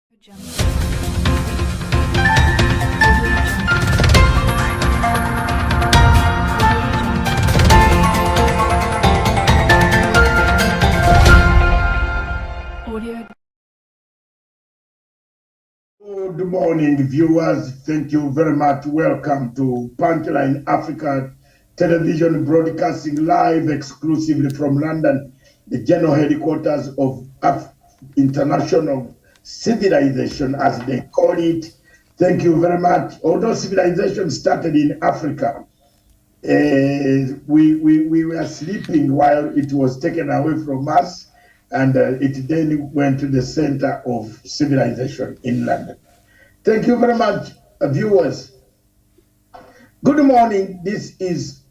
Good morning, viewers. Thank you very much. Welcome to Punchline Africa Television, broadcasting live exclusively from London, the general headquarters of International Civilization, as they call it. Thank you very much. Although civilization started in Africa, we were sleeping while it was taken away from us, and it then went to the center of civilization in London. Thank you very much, viewers. Good morning. This is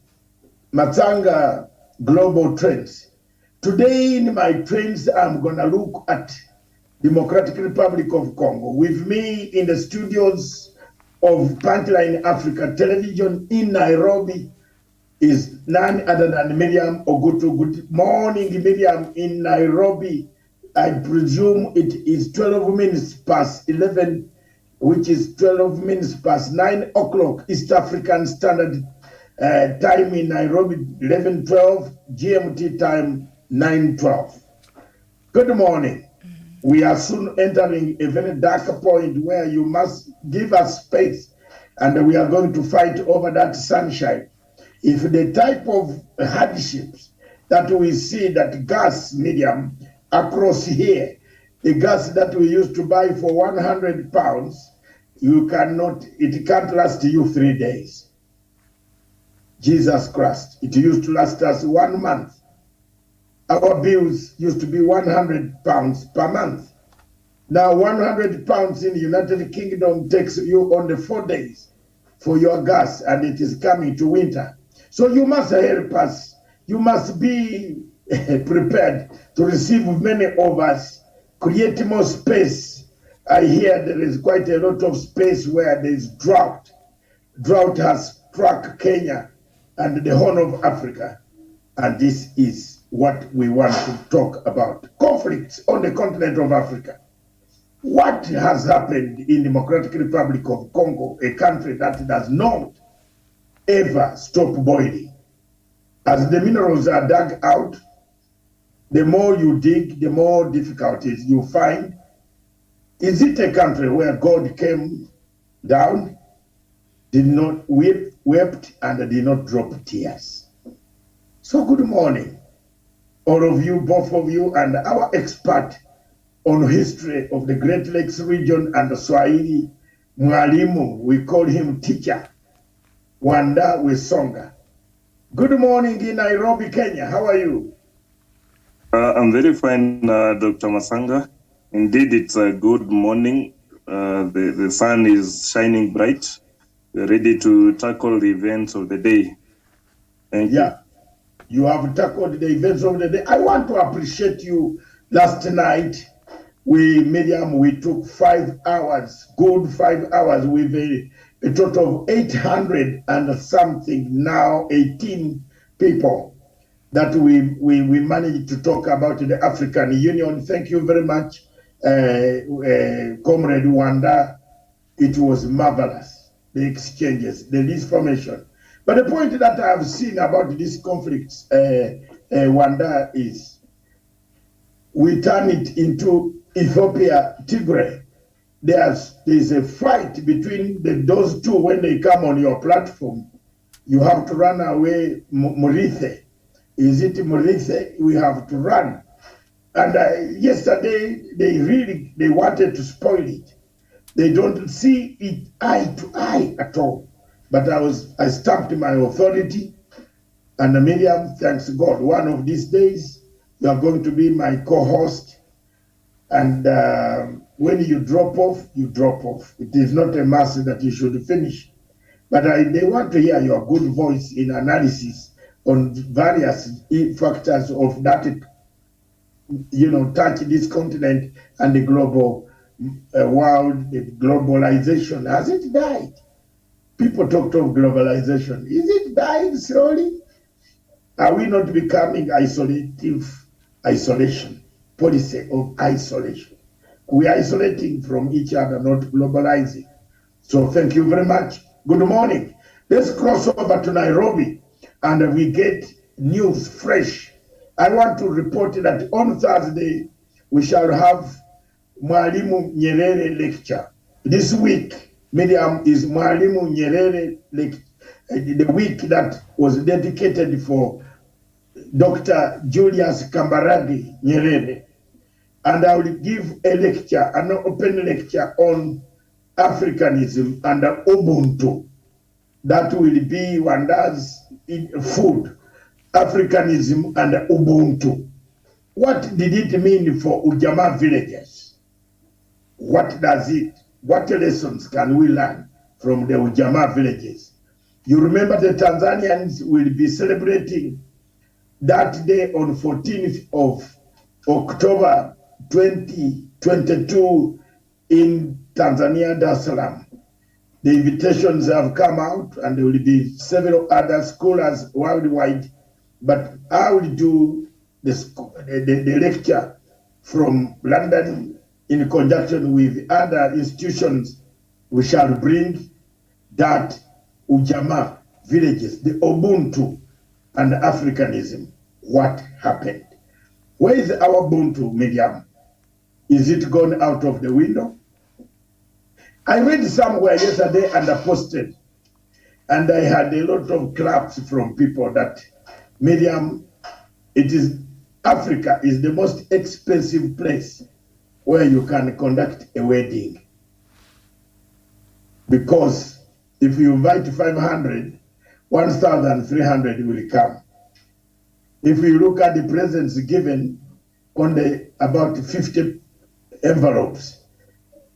Matanga Global Trends. Today in my trends, I'm going to look at Democratic Republic of Congo. With me in the studios of Punchline Africa Television in Nairobi is none other than Miriam Ogutu. Good morning, Miriam, in Nairobi. I presume it is 12 minutes past 11, which is 12 minutes past 9 o'clock East African Standard Time in Nairobi, 11:12, GMT time, 9:12. Good morning. We are soon entering a very dark point where you must give us space, and we are going to fight over that sunshine. If the type of hardships that we see, that gas medium across here, the gas that we used to buy for 100 pounds, it can't last you 3 days. Jesus Christ, it used to last us 1 month. Our bills used to be 100 pounds per month. Now 100 pounds in the United Kingdom takes you only 4 days for your gas, and it is coming to winter. So you must help us. You must be prepared to receive many of us, create more space. I hear there is quite a lot of space where there is drought. Drought has struck Kenya and the Horn of Africa. And this is what we want to talk about. Conflicts on the continent of Africa. What has happened in Democratic Republic of Congo, a country that does not ever stop boiling? As the minerals are dug out, the more you dig, the more difficulties you find. Is it a country where God came down, did not wept, and did not drop tears? So good morning, all of you, both of you, and our expert on history of the Great Lakes region and the Swahili, Mwalimu, we call him teacher, Wanda Wesonga. Good morning in Nairobi, Kenya. How are you? I'm very fine, Dr. Masanga. Indeed, it's a good morning. The sun is shining bright. We're ready to tackle the events of the day. Thank you. You have tackled the events of the day. I want to appreciate you. Last night, we took 5 hours, good 5 hours, with a total of 800 and something, now 18 people that we managed to talk about the African Union. Thank you very much, Comrade Wanda. It was marvelous, the exchanges, the information. But the point that I have seen about these conflicts, Wanda, is we turn it into Ethiopia, Tigray. There's a fight between those two. When they come on your platform, you have to run away. Morithe, is it Morithe? We have to run. And yesterday, they wanted to spoil it. They don't see it eye to eye at all. But I stamped my authority, and Miriam, thanks God, one of these days, you are going to be my co-host. And when you drop off, you drop off. It is not a mass that you should finish. But they want to hear your good voice in analysis on various factors of that, touch this continent and the global world, the globalization. Has it died? People talk of globalization. Is it dying slowly? Are we not becoming isolation, policy of isolation? We are isolating from each other, not globalizing. So thank you very much. Good morning. Let's cross over to Nairobi and we get news fresh. I want to report that on Thursday, we shall have Mwalimu Nyerere lecture. This week, Miriam, is Mwalimu Nyerere lecture, the week that was dedicated for Dr. Julius Kambarage Nyerere. And I will give a lecture, an open lecture on Africanism and Ubuntu. That will be Wanda's food, Africanism and Ubuntu. What did it mean for Ujamaa villages? What does it, what lessons can we learn from the Ujamaa villages? You remember the Tanzanians will be celebrating that day on 14th of October 2022 in Tanzania, Dar es Salaam. The invitations have come out and there will be several other scholars worldwide, but I will do the lecture from London in conjunction with other institutions. We shall bring that Ujamaa villages, the Ubuntu and Africanism. What happened? Where is our Ubuntu medium? Is it gone out of the window? I read somewhere yesterday and I posted, and I had a lot of claps from people that Miriam, Africa is the most expensive place where you can conduct a wedding. Because if you invite 500, 1,300 will come. If you look at the presents given on about 50 envelopes,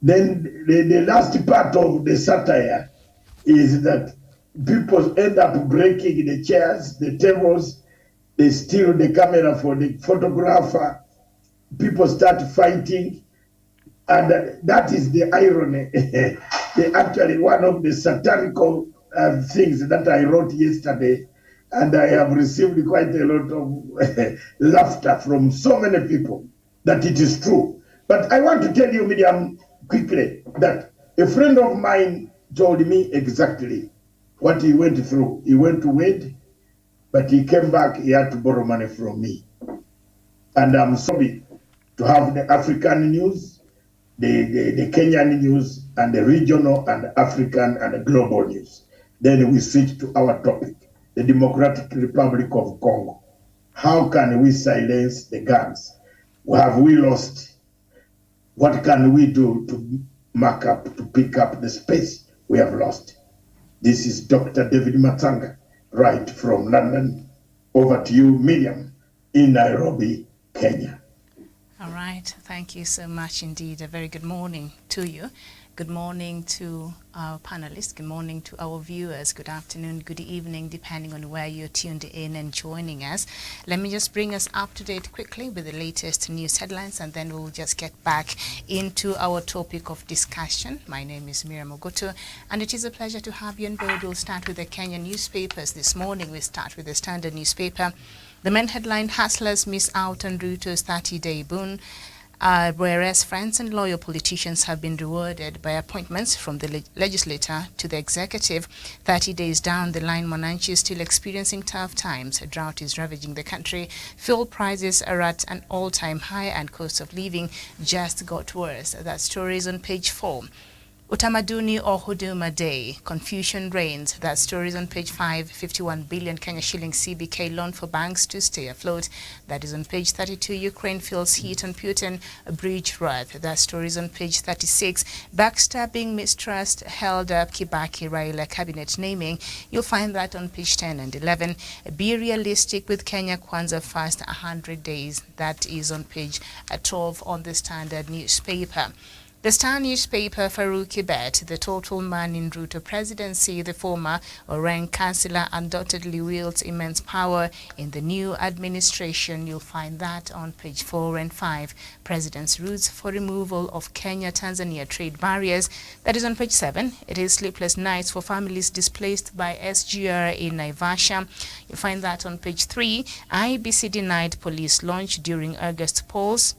then the last part of the satire is that people end up breaking the chairs, the tables, they steal the camera for the photographer, people start fighting, and that is the irony. Actually, one of the satirical things that I wrote yesterday, and I have received quite a lot of laughter from so many people that it is true. But I want to tell you, Miriam, quickly, that a friend of mine told me exactly what he went through. He went to wed, but he came back, he had to borrow money from me. And I'm sorry to have the African news, the Kenyan news, and the regional and African and global news. Then we switch to our topic, the Democratic Republic of Congo. How can we silence the guns? Have we lost? What can we do to pick up the space we have lost? This is Dr. David Matanga, right from London. Over to you, Miriam, in Nairobi, Kenya. All right. Thank you so much indeed. A very good morning to you. Good morning to our panelists. Good morning to our viewers. Good afternoon, good evening, depending on where you're tuned in and joining us. Let me just bring us up to date quickly with the latest news headlines, and then we'll just get back into our topic of discussion. My name is Miriam Ogoto, and it is a pleasure to have you on board. We'll start with the Kenyan newspapers this morning. We start with the Standard newspaper. The main headline, hustlers miss out on Ruto's 30-day boon. Whereas friends and loyal politicians have been rewarded by appointments from the legislature to the executive, 30 days down the line, Mwananchi is still experiencing tough times. A drought is ravaging the country, fuel prices are at an all-time high, and cost of living just got worse. That story is on page 4. Utamaduni or Huduma Day, confusion reigns. That story is on page 5. 51 billion Kenya shilling CBK loan for banks to stay afloat. That is on page 32. Ukraine feels heat on Putin, a bridge wrath. That story is on page 36. Backstabbing, mistrust held up Kibaki Raila cabinet naming. You'll find that on page 10 and 11. Be realistic with Kenya Kwanzaa fast 100 days. That is on page 12 on the Standard newspaper. The Star newspaper, Farouk Kibet, the total man in Ruto presidency, the former Orang councillor, undoubtedly wields immense power in the new administration. You'll find that on page 4 and 5. President's roots for removal of Kenya-Tanzania trade barriers. That is on page 7. It is sleepless nights for families displaced by SGR in Naivasha. You'll find that on page 3. IBC denied police launch during August polls.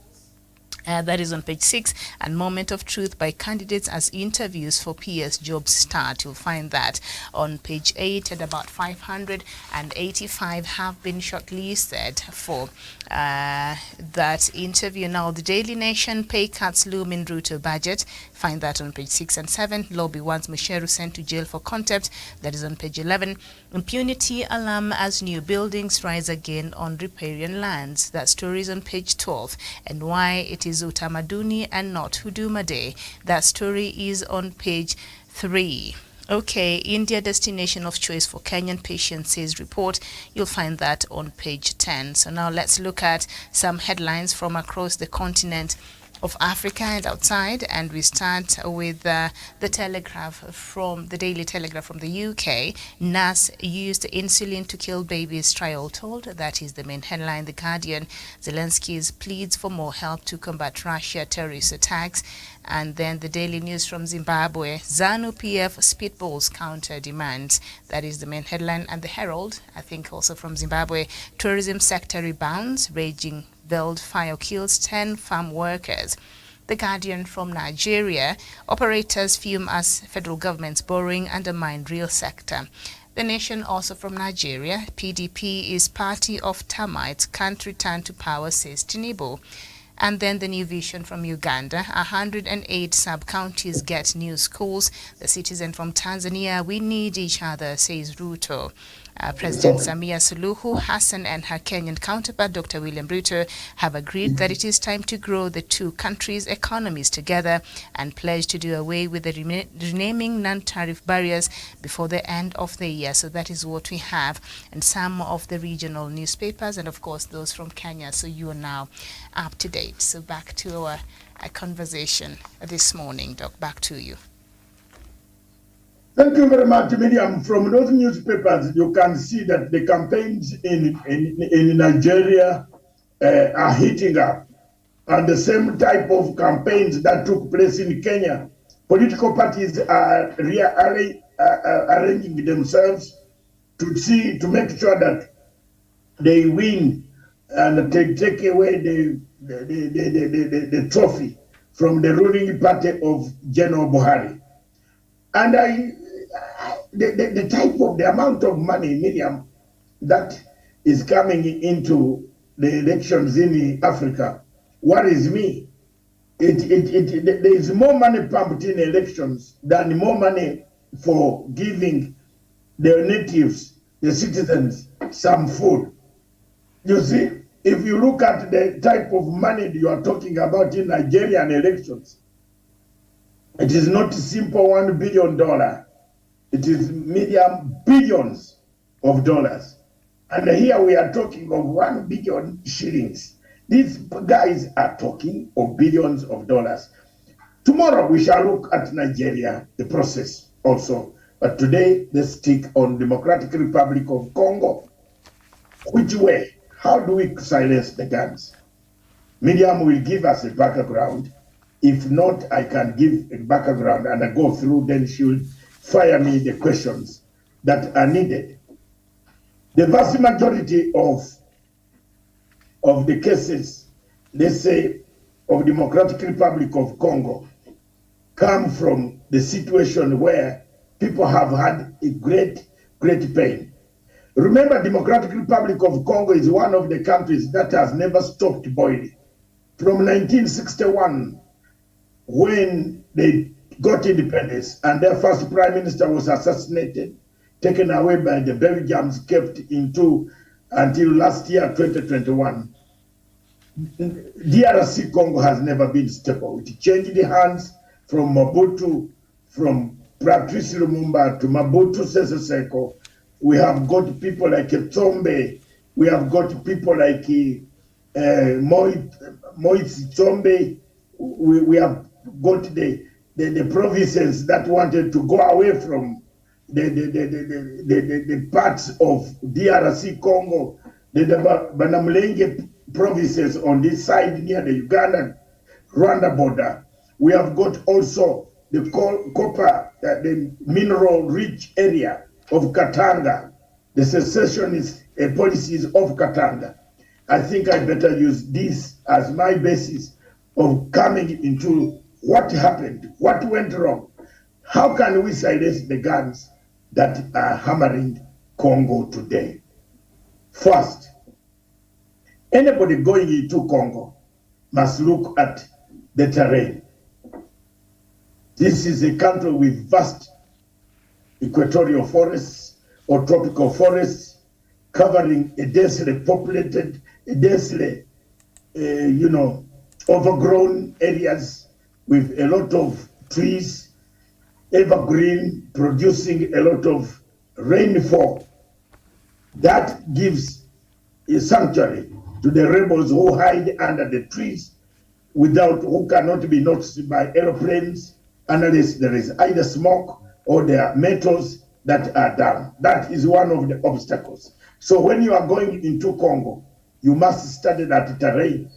That is on page 6, and moment of truth by candidates as interviews for PS jobs start. You'll find that on page 8, and about 585 have been shortlisted for that interview. Now, the Daily Nation, pay cuts loom in Ruto budget. Find that on page 6 and 7. Lobby wants Musheru sent to jail for contempt. That is on page 11. Impunity alarm as new buildings rise again on riparian lands. That story is on page 12. And why it is Utamaduni and not Huduma Day. That story is on page 3. Okay, India destination of choice for Kenyan patients, says report. You'll find that on page 10. So now let's look at some headlines from across the continent of Africa and outside, and we start with the Telegraph from the Daily Telegraph from the UK. Nurse used insulin to kill babies, trial told. That is the main headline. The Guardian, Zelensky's pleads for more help to combat Russia terrorist attacks. And then the Daily News from Zimbabwe, ZANU PF spitballs counter demands. That is the main headline. And the Herald, I think also from Zimbabwe, tourism sector rebounds, raging wildfire kills 10 farm workers. The Guardian from Nigeria, operators fume as federal government's borrowing undermine real sector. The Nation also from Nigeria, PDP is party of termites, can't return to power, says Tinubu. And then the New Vision from Uganda, 108 sub-counties get new schools. The Citizen from Tanzania, we need each other, says Ruto. President Samia Suluhu Hassan and her Kenyan counterpart, Dr. William Ruto, have agreed that it is time to grow the two countries' economies together and pledge to do away with the renaming non-tariff barriers before the end of the year. So that is what we have in some of the regional newspapers and, of course, those from Kenya. So you are now up to date. So back to our conversation this morning, Doc. Back to you. Thank you very much, Miriam. From those newspapers, you can see that the campaigns in Nigeria are heating up. And the same type of campaigns that took place in Kenya, political parties are arranging themselves to make sure that they win and take away the trophy from the ruling party of General Buhari. And the amount of money, Miriam, that is coming into the elections in Africa worries me. There is more money pumped in elections than more money for giving the natives, the citizens, some food. You see, if you look at the type of money you are talking about in Nigerian elections, it is not simple $1 billion. It is medium billions of dollars. And here we are talking of 1 billion shillings. These guys are talking of billions of dollars. Tomorrow we shall look at Nigeria, the process also. But today, let's stick on Democratic Republic of Congo. Which way? How do we silence the guns? Miriam will give us a background. If not, I can give a background and I go through, then she'll fire me the questions that are needed. The vast majority of the cases, let's say, of Democratic Republic of Congo come from the situation where people have had a great pain. Remember, Democratic Republic of Congo is one of the countries that has never stopped boiling. From 1961, when they got independence, and their first prime minister was assassinated, taken away by the Belgians, kept into until last year, 2021. DRC Congo has never been stable. It changed hands from Mobutu, from Patrice Lumumba to Mobutu Sese Seko. We have got people like Tsombe. We have got people like Moise Tsombe. We have got the provinces that wanted to go away from the parts of DRC Congo, the Banamulenge provinces on this side near the Uganda-Rwanda border. We have got also the copper, the mineral-rich area of Katanga, the secessionist policies of Katanga. I think I better use this as my basis of coming into what happened, what went wrong. How can we silence the guns that are hammering Congo today? First, anybody going into Congo must look at the terrain. This is a country with vast equatorial forests or tropical forests covering a densely populated, a densely, overgrown areas with a lot of trees, evergreen, producing a lot of rainfall. That gives a sanctuary to the rebels who hide under the trees who cannot be noticed by airplanes unless there is either smoke or there are metals that are down. That is one of the obstacles. So when you are going into Congo, you must study that terrain.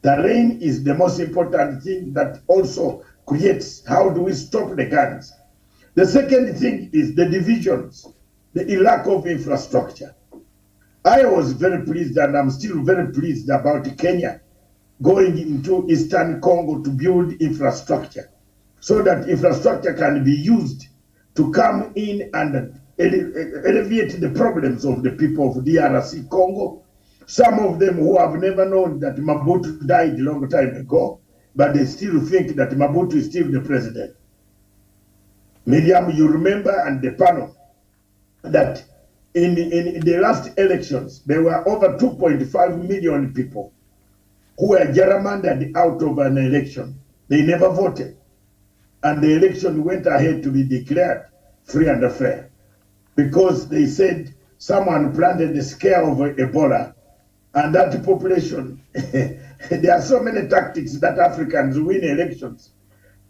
Terrain is the most important thing that also creates how do we stop the guns. The second thing is the divisions, the lack of infrastructure. I was very pleased, and I'm still very pleased about Kenya going into Eastern Congo to build infrastructure so that infrastructure can be used to come in and alleviate the problems of the people of DRC Congo. Some of them who have never known that Mobutu died a long time ago, but they still think that Mobutu is still the president. Miriam, you remember, and the panel, that in the last elections, there were over 2.5 million people who were gerrymandered out of an election. They never voted. And the election went ahead to be declared free and fair because they said someone planted the scare of Ebola, and that population, there are so many tactics that Africans win elections.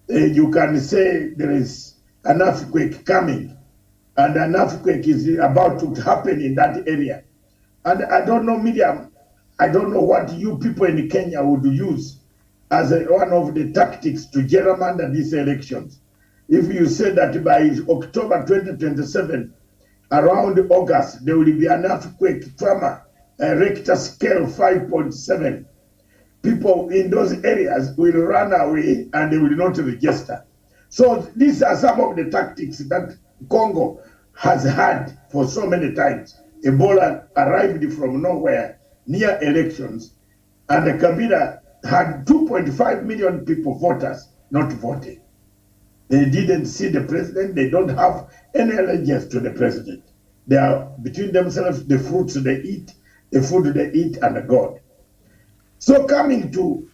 You can say there is an earthquake coming, and an earthquake is about to happen in that area. And I don't know, Miriam, I don't know what you people in Kenya would use as one of the tactics to gerrymander these elections. If you say that by October 2027, around August, there will be an earthquake trauma, a Richter scale 5.7, people in those areas will run away and they will not register. So these are some of the tactics that Congo has had for so many times. Ebola arrived from nowhere near elections, and Kabila had 2.5 million people, voters, not voting. They didn't see the president. They don't have any allegiance to the president. They are between themselves, the fruits they eat, the food they eat, and God. So coming to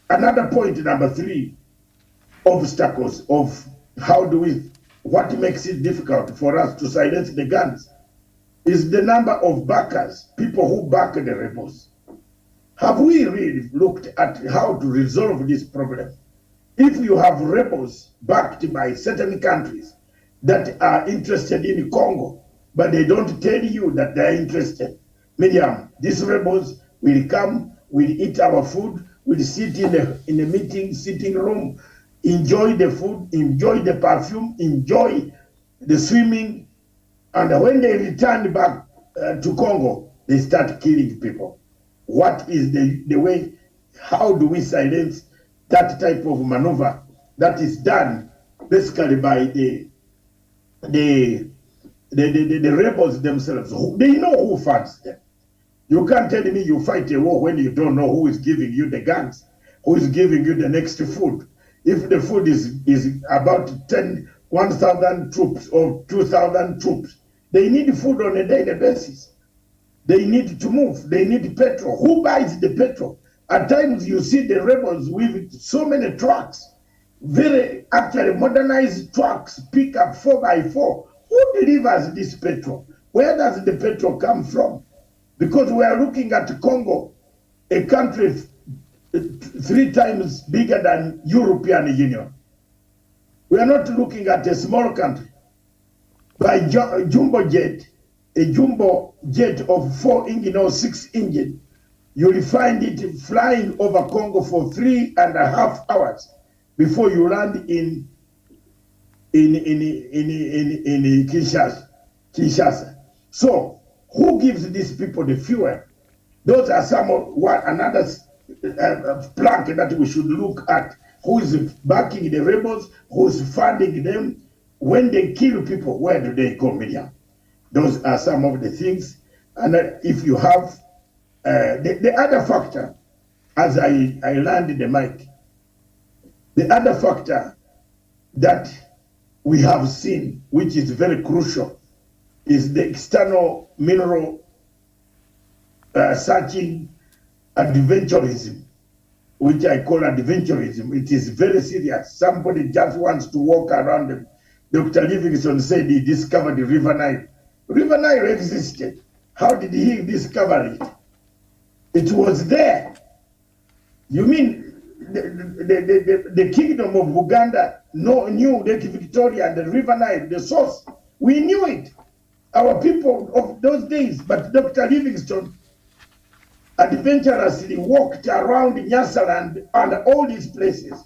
another point, number 3, obstacles of what makes it difficult for us to silence the guns is the number of backers, people who back the rebels. Have we really looked at how to resolve this problem? If you have rebels backed by certain countries that are interested in Congo, but they don't tell you that they're interested, Miriam, these rebels will come, will eat our food, will sit in the meeting, sitting room, enjoy the food, enjoy the perfume, enjoy the swimming, and when they return back to Congo, they start killing people. What is the way? How do we silence that type of maneuver that is done basically by the rebels themselves? They know who funds them. You can't tell me you fight a war when you don't know who is giving you the guns, who is giving you the next food. if the food is about 1,000 troops or 2,000 troops, they need food on a daily basis. They need to move. They need petrol. Who buys the petrol? At times you see the rebels with so many trucks, very actually modernized trucks, pick up 4x4. Who delivers this petrol? Where does the petrol come from? Because we are looking at Congo, a country 3 times bigger than European Union. We are not looking at a small country. By jumbo jet, a jumbo jet of 4 engine or 6 engine, you will find it flying over Congo for 3.5 hours before you land in Kinshasa. So who gives these people the fuel? Those are some of another plank that we should look at. Who is backing the rebels? Who is funding them? When they kill people, where do they go, Miriam? Those are some of the things. And if you have the other factor, as I landed the mic, the other factor that we have seen, which is very crucial, is the external mineral searching adventurism, which I call adventurism. It is very serious. Somebody just wants to walk around them. Dr. Livingston said he discovered the River Nile. River Nile existed. How did he discover it? It was there. You mean the kingdom of Uganda knew Lake Victoria and the River Nile, the source? We knew it. Our people of those days, but Dr. Livingston adventurously walked around Nyasaland and all these places.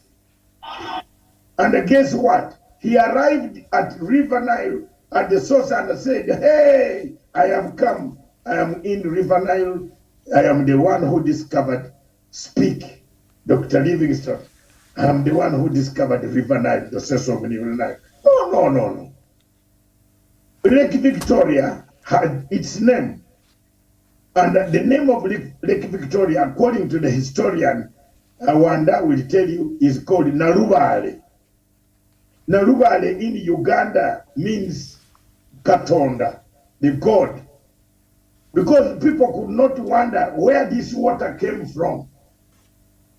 And guess what? He arrived at River Nile at the source and said, hey, I have come. I am in River Nile. I am the one who discovered, speak, Dr. Livingston. I am the one who discovered the River Nile, the source of the River Nile. No. Lake Victoria had its name. And the name of Lake Victoria, according to the historian, Wanda will tell you, is called Narubale. Narubale in Uganda means Katonda, the God. Because people could not wonder where this water came from.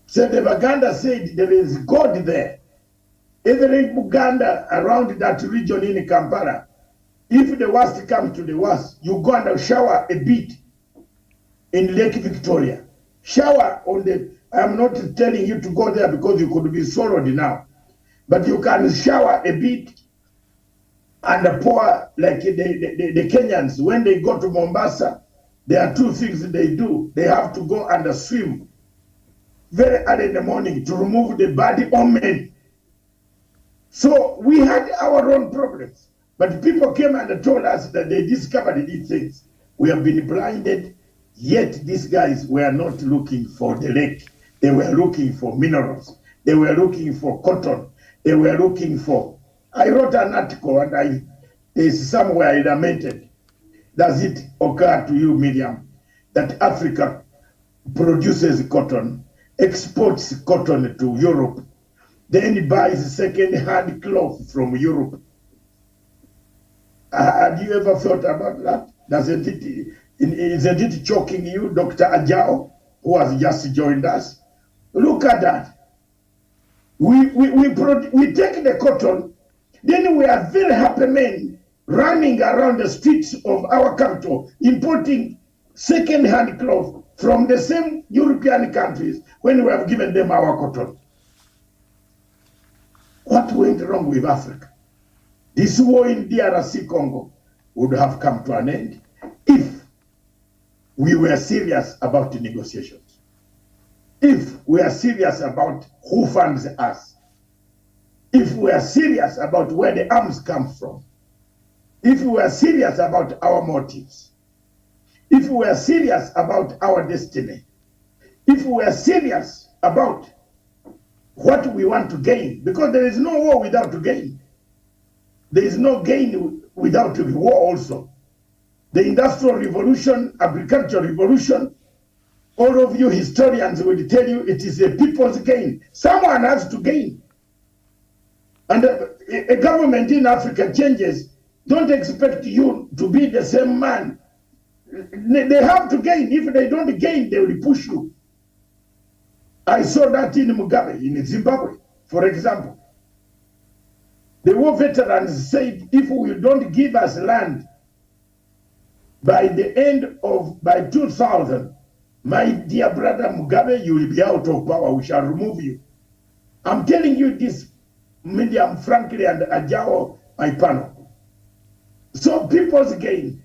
So the Baganda said there is God there. Even in Uganda, around that region in Kampala, if the worst comes to the worst, you go and shower a bit in Lake Victoria. Shower on the, I'm not telling you to go there because you could be swallowed now. But you can shower a bit and pour, like the Kenyans, when they go to Mombasa, there are 2 things they do. They have to go and swim very early in the morning to remove the body omen. So we had our own problems. But people came and told us that they discovered these things. We have been blinded, yet these guys were not looking for the lake. They were looking for minerals. They were looking for cotton. They were looking for... I wrote an article and there's somewhere I lamented. Does it occur to you, Miriam, that Africa produces cotton, exports cotton to Europe, then buys second-hand cloth from Europe? Have you ever thought about that? Isn't it choking you, Dr. Ajao, who has just joined us? Look at that. We take the cotton, then we are very happy men running around the streets of our capital, importing second-hand cloth from the same European countries when we have given them our cotton. What went wrong with Africa? This war in DRC Congo would have come to an end if we were serious about the negotiations. If we are serious about who funds us. If we are serious about where the arms come from. If we are serious about our motives. If we are serious about our destiny. If we are serious about what we want to gain. Because there is no war without gain. There is no gain without war also. The Industrial Revolution, Agricultural Revolution, all of you historians will tell you it is a people's gain. Someone has to gain. And a government in Africa changes. Don't expect you to be the same man. They have to gain. If they don't gain, they will push you. I saw that in Mugabe, in Zimbabwe, for example. The war veterans said, if we don't give us land by 2000, my dear brother Mugabe, you will be out of power. We shall remove you. I'm telling you this, Medium, frankly, and Ajao, my panel. So people's gain.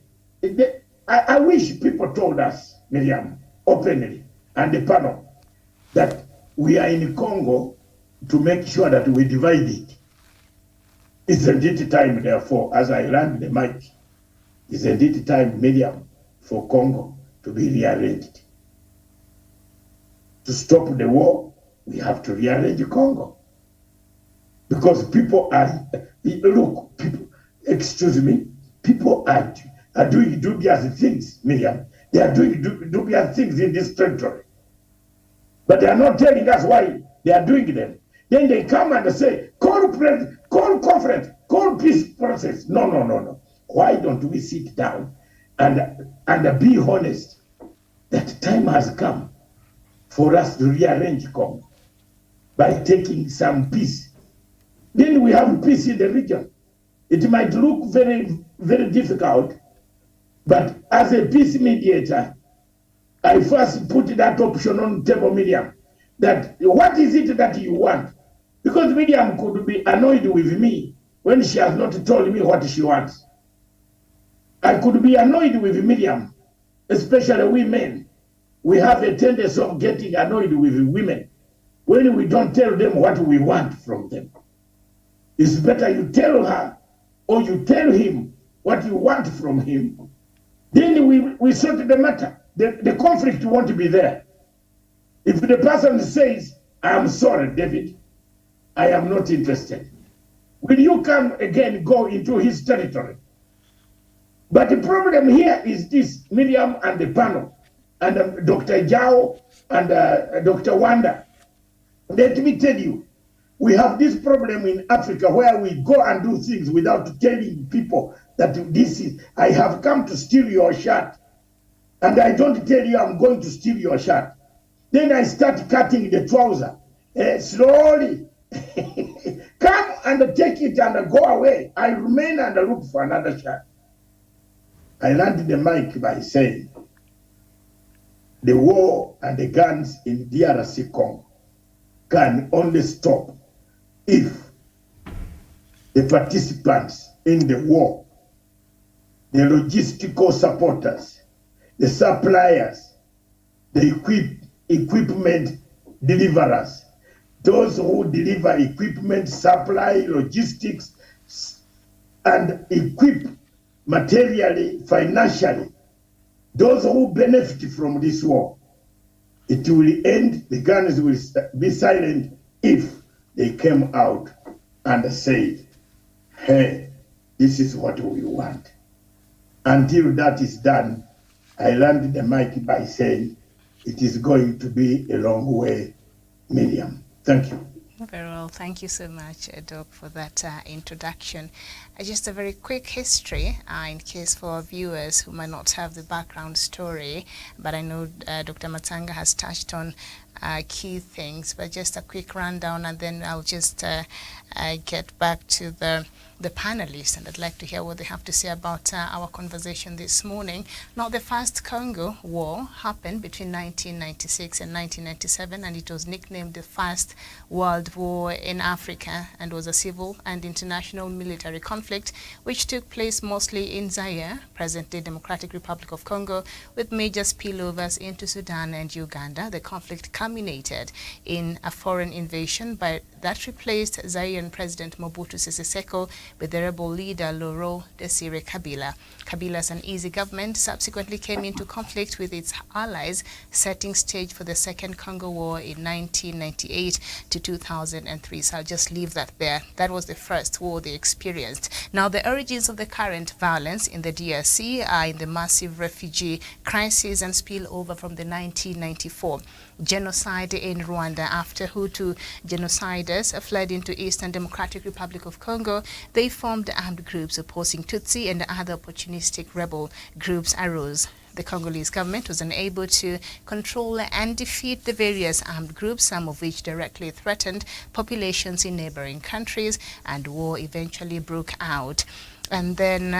I wish people told us, Miriam, openly, and the panel, that we are in Congo to make sure that we divide it. Isn't it time, therefore, as I land the mic, isn't it time, Miriam, for Congo to be rearranged? To stop the war, we have to rearrange Congo. Because people are, look, people, excuse me, people are doing dubious things, Miriam. They are doing dubious things in this territory. But they are not telling us why they are doing them. Then they come and say, call conference, call peace process. No. Why don't we sit down and be honest that time has come for us to rearrange Congo by taking some peace. Then we have peace in the region. It might look very, very difficult, but as a peace mediator, I first put that option on the table, Miriam, that what is it that you want? Because Miriam could be annoyed with me when she has not told me what she wants. I could be annoyed with Miriam, especially we men. We have a tendency of getting annoyed with women when we don't tell them what we want from them. It's better you tell her or you tell him what you want from him. Then we sort the matter. The conflict won't be there. If the person says, I am sorry, David, I am not interested. Will you come again, go into his territory? But the problem here is this, Miriam and the panel, and Dr. Jao and Dr. Wanda. Let me tell you, we have this problem in Africa where we go and do things without telling people that this is, I have come to steal your shirt. And I don't tell you I'm going to steal your shirt. Then I start cutting the trouser. Slowly. Come and take it and go away. I remain and look for another shirt. I landed the mic by saying, the war and the guns in DRC Congo can only stop if the participants in the war, the logistical supporters, the suppliers, the equipment deliverers, those who deliver equipment, supply, logistics, and equip materially, financially, those who benefit from this war, it will end, the guns will be silent if they came out and said, hey, this is what we want. Until that is done, I landed the mic by saying, it is going to be a long way, Miriam. Thank you. Very well. Thank you so much, Doc, for that introduction. Just a very quick history in case for our viewers who might not have the background story, but I know Dr. Matanga has touched on key things, but just a quick rundown, and then I'll just get back to the panelists, and I'd like to hear what they have to say about our conversation this morning. Now, the first Congo War happened between 1996 and 1997, and it was nicknamed the First World War in Africa, and was a civil and international military conflict which took place mostly in Zaire, present-day Democratic Republic of Congo, with major spillovers into Sudan and Uganda. The conflict culminated in a foreign invasion that replaced Zairean President Mobutu Sese Seko with the rebel leader Laurent Desire Kabila. Kabila's uneasy government subsequently came into conflict with its allies, setting stage for the Second Congo War in 1998 to 2003. So I'll just leave that there. That was the first war they experienced. Now, the origins of the current violence in the DRC are in the massive refugee crisis and spillover from the 1994 genocide genocide in Rwanda. After Hutu genociders fled into Eastern Democratic Republic of Congo, they formed armed groups opposing Tutsi, and other opportunistic rebel groups arose. The Congolese government was unable to control and defeat the various armed groups, some of which directly threatened populations in neighboring countries, and war eventually broke out. And then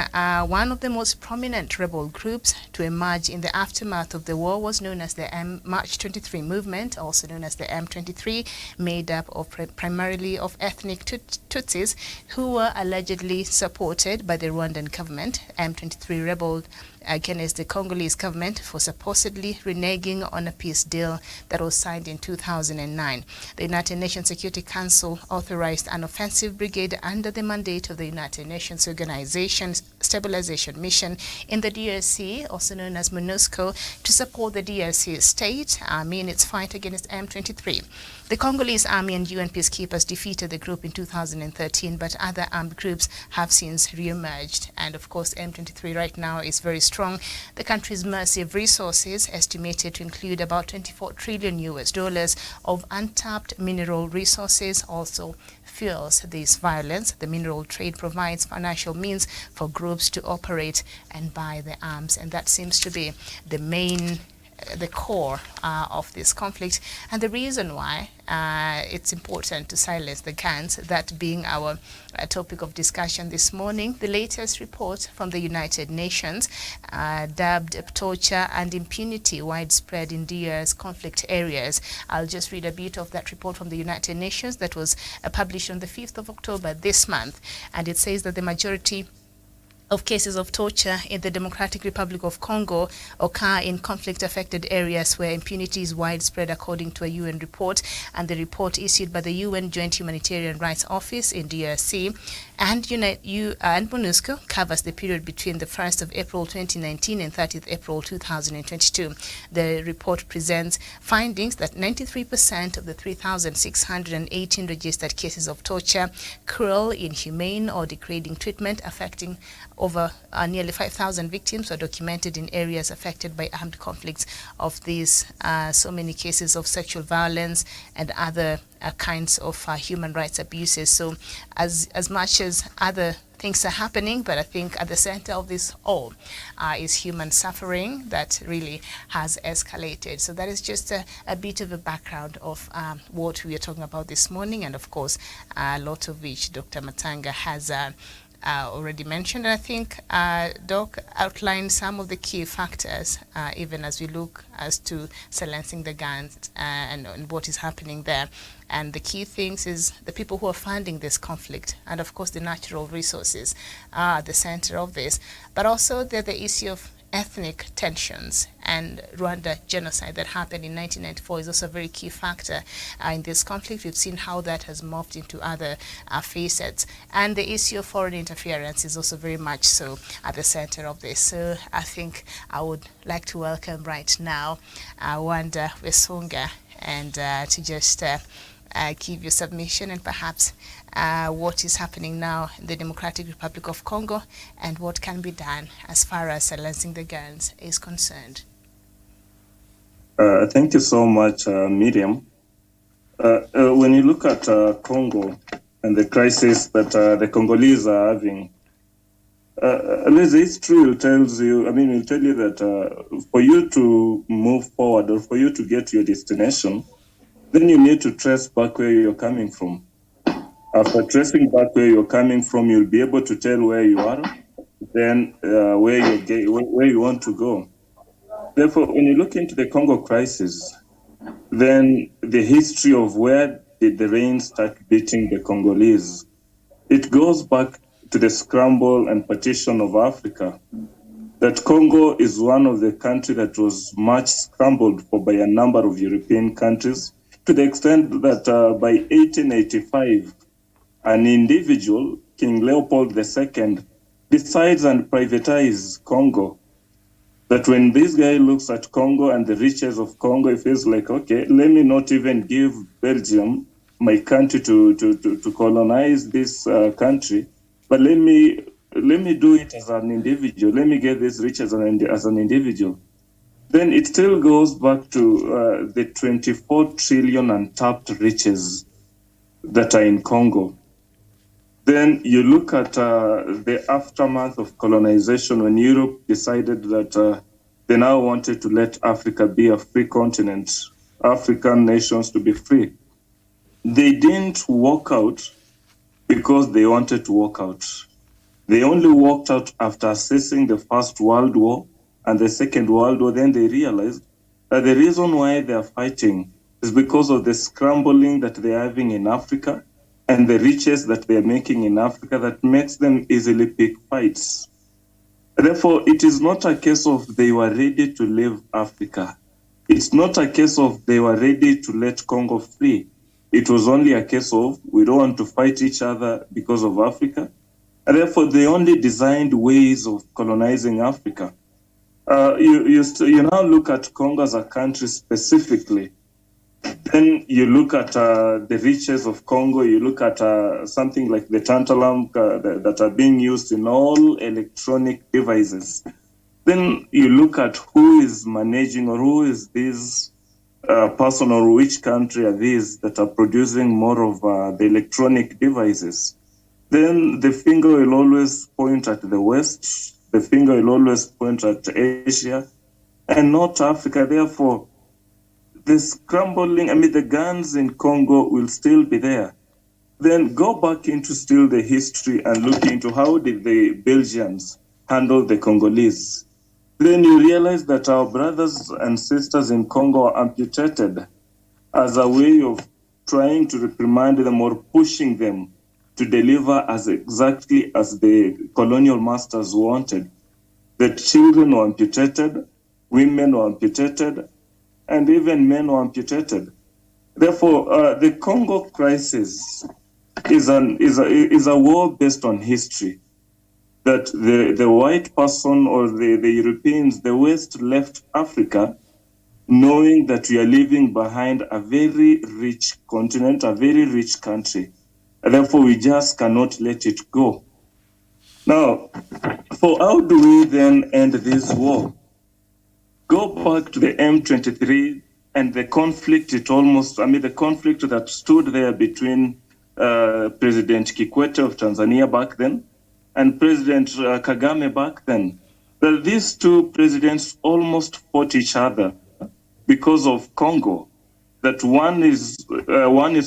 one of the most prominent rebel groups to emerge in the aftermath of the war was known as the March 23 movement, also known as the M23, made up of primarily of ethnic Tutsis who were allegedly supported by the Rwandan government. M23 rebelled against the Congolese government for supposedly reneging on a peace deal that was signed in 2009. The United Nations Security Council authorized an offensive brigade under the mandate of the United Nations Organization Stabilization Mission in the DRC, also known as MONUSCO, to support the DRC state in its fight against M23. The Congolese army and UN peacekeepers defeated the group in 2013, but other armed groups have since re-emerged. And of course, M23 right now is very strong. The country's massive resources, estimated to include about 24 trillion US dollars of untapped mineral resources, also fuels this violence. The mineral trade provides financial means for groups to operate and buy the arms, and that seems to be the core of this conflict, and the reason why it's important to silence the guns, that being our topic of discussion this morning. The latest report from the United Nations dubbed torture and impunity widespread in DR's conflict areas. I'll just read a bit of that report from the United Nations that was published on the 5th of October this month, and it says that the majority of cases of torture in the Democratic Republic of Congo occur in conflict-affected areas where impunity is widespread, according to a UN report. And the report issued by the UN Joint Humanitarian Rights Office in DRC and MONUSCO covers the period between the 1st of April 2019 and 30th April 2022. The report presents findings that 93% of the 3,618 registered cases of torture, cruel, inhumane, or degrading treatment affecting over nearly 5,000 victims were documented in areas affected by armed conflicts. Of these, so many cases of sexual violence and other kinds of human rights abuses. So as much as other things are happening, but I think at the center of this all is human suffering that really has escalated. So that is just a bit of a background of what we are talking about this morning, and of course a lot of which Dr. Matanga has already mentioned. And I think Doc outlined some of the key factors, even as we look as to silencing the guns and what is happening there. And the key things is the people who are funding this conflict, and of course the natural resources are at the center of this, but also the issue of ethnic tensions, and Rwanda genocide that happened in 1994 is also a very key factor in this conflict. We've seen how that has morphed into other facets, and the issue of foreign interference is also very much so at the center of this. So I think I would like to welcome right now Wanda Wesonga, and to just give your submission and perhaps what is happening now in the Democratic Republic of Congo and what can be done as far as silencing the guns is concerned. Thank you so much, Miriam. When you look at Congo and the crisis that the Congolese are having, history will tell you that for you to move forward or for you to get to your destination, then you need to trace back where you're coming from. After tracing back where you're coming from, you'll be able to tell where you are, then where you want to go. Therefore, when you look into the Congo crisis, then the history of where did the rain start beating the Congolese, it goes back to the scramble and partition of Africa. That Congo is one of the countries that was much scrambled for by a number of European countries, to the extent that by 1885, an individual, King Leopold II, decides and privatizes Congo. That when this guy looks at Congo and the riches of Congo, he feels like, okay, let me not even give Belgium, my country, to colonize this country, but let me do it as an individual. Let me get this riches as an individual. then it still goes back to the 24 trillion untapped riches that are in Congo. Then you look at the aftermath of colonization when Europe decided that they now wanted to let Africa be a free continent, African nations to be free. They didn't walk out because they wanted to walk out. They only walked out after assessing the First World War and the Second World War. Then they realized that the reason why they are fighting is because of the scrambling that they're having in Africa and the riches that they're making in Africa that makes them easily pick fights. Therefore, it is not a case of they were ready to leave Africa. It's not a case of they were ready to let Congo free. It was only a case of we don't want to fight each other because of Africa. And therefore, they only designed ways of colonizing Africa. You now look at Congo as a country specifically. Then you look at the riches of Congo, you look at something like the tantalum that are being used in all electronic devices. Then you look at who is managing or who is this person or which country are these that are producing more of the electronic devices. Then the finger will always point at the West, the finger will always point at Asia and not Africa. Therefore, the scrambling, the guns in Congo will still be there. Then go back into still the history and look into how did the Belgians handle the Congolese. Then you realize that our brothers and sisters in Congo are amputated as a way of trying to reprimand them or pushing them to deliver as exactly as the colonial masters wanted. The children were amputated, women were amputated, and even men were amputated. Therefore, the Congo crisis is a war based on history. That the white person or the Europeans, the West left Africa knowing that we are leaving behind a very rich continent, a very rich country. And therefore, we just cannot let it go. Now, for how do we then end this war? Go back to the M23 and the conflict, the conflict that stood there between President Kikwete of Tanzania back then and President Kagame back then. Well, these two presidents almost fought each other because of Congo. That one is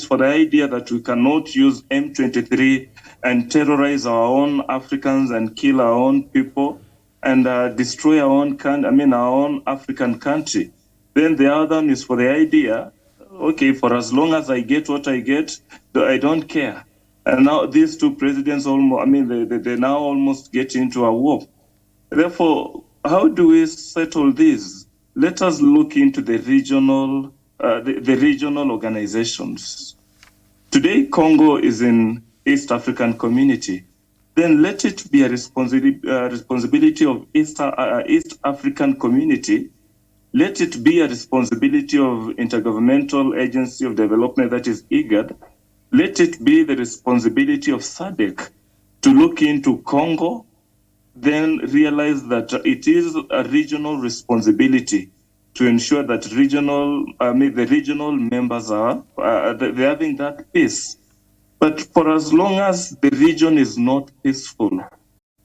for the idea that we cannot use M23 and terrorize our own Africans and kill our own people and destroy our own African country. Then the other one is for the idea, okay, for as long as I get what I get, I don't care. And now these two presidents they now almost get into a war. Therefore, how do we settle this? Let us look into the regional organizations. Today, Congo is in East African Community. Then let it be a responsibility of East African Community. Let it be a responsibility of Intergovernmental Agency of Development, that is IGAD. Let it be the responsibility of SADC to look into Congo, then realize that it is a regional responsibility to ensure that the regional members are they're having that peace. But for as long as the region is not peaceful,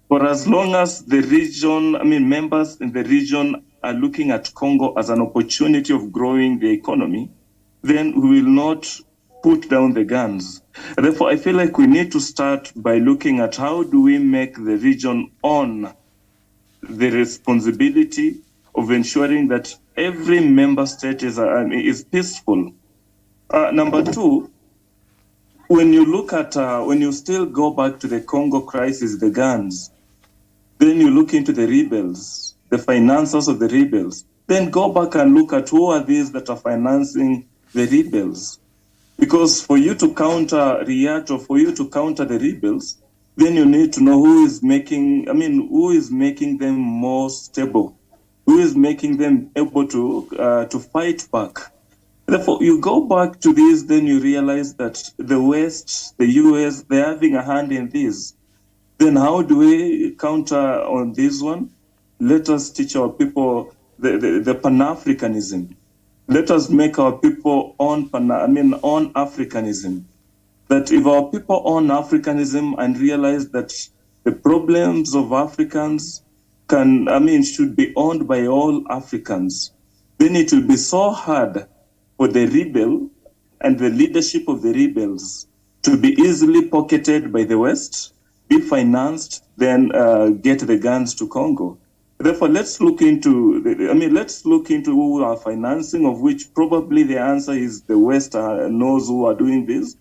for as long as the region, members in the region are looking at Congo as an opportunity of growing the economy, then we will not put down the guns. Therefore, I feel like we need to start by looking at how do we make the region own the responsibility of ensuring that every member state is peaceful. Number two, when you look at, when you still go back to the Congo crisis, the guns, then you look into the rebels, the finances of the rebels, then go back and look at who are these that are financing the rebels. Because for you to counter Riyadh or for you to counter the rebels, then you need to know who is making them more stable, who is making them able to fight back. Therefore, you go back to this, then you realize that the West, the US, they're having a hand in this. Then how do we counter on this one? Let us teach our people the Pan-Africanism. Let us make our people own Africanism. That if our people own Africanism and realize that the problems of Africans should be owned by all Africans, then it will be so hard for the rebel and the leadership of the rebels to be easily pocketed by the West, be financed, then get the guns to Congo. Therefore, let's look into who are financing, of which probably the answer is the West knows who are doing this.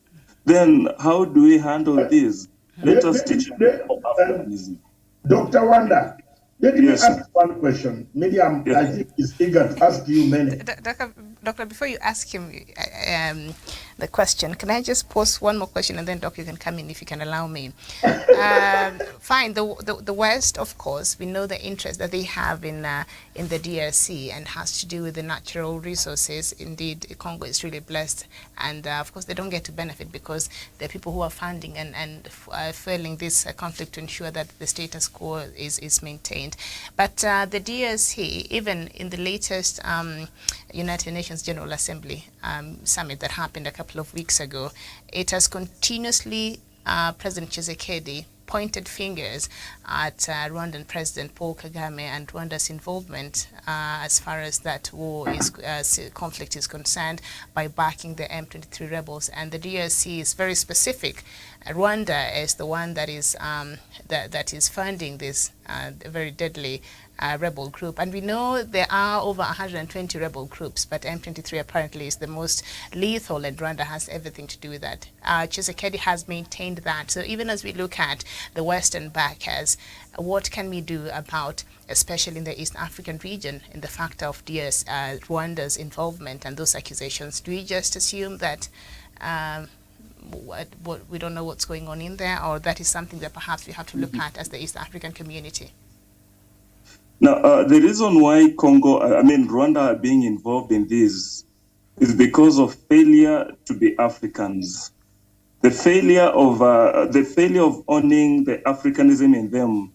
Then how do we handle this? Let us teach Africanism. Dr. Wanda, let me ask one question. Miriam, I think, is eager to ask you many. Doctor, before you ask him the question, can I just pose one more question, and then, Doc, you can come in if you can allow me. Fine. The West, of course, we know the interest that they have in the DRC, and has to do with the natural resources. Indeed, Congo is really blessed, and of course, they don't get to benefit because there are people who are funding and fueling this conflict to ensure that the status quo is maintained. But the DRC, even in the latest United Nations General Assembly summit that happened a couple of weeks ago, it has continuously, President Tshisekedi pointed fingers at Rwandan President Paul Kagame and Rwanda's involvement as far as that conflict is concerned, by backing the M23 rebels. And the DRC is very specific. Rwanda is the one that is funding this very deadly rebel group. And we know there are over 120 rebel groups, but M23 apparently is the most lethal, and Rwanda has everything to do with that. Tshisekedi has maintained that. So even as we look at the Western backers, what can we do about, especially in the East African region, in the fact of Rwanda's involvement and those accusations? Do we just assume that we don't know what's going on in there, or that is something that perhaps we have to look at as the East African community? Now, the reason why Rwanda are being involved in this is because of failure to be Africans. The failure of owning the Africanism in them,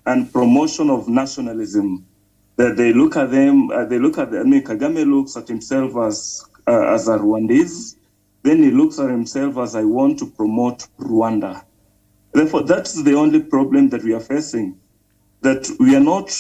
and promotion of nationalism. That they look at them. Kagame looks at himself as a Rwandese. Then he looks at himself as, I want to promote Rwanda. Therefore, that's the only problem that we are facing. That we are not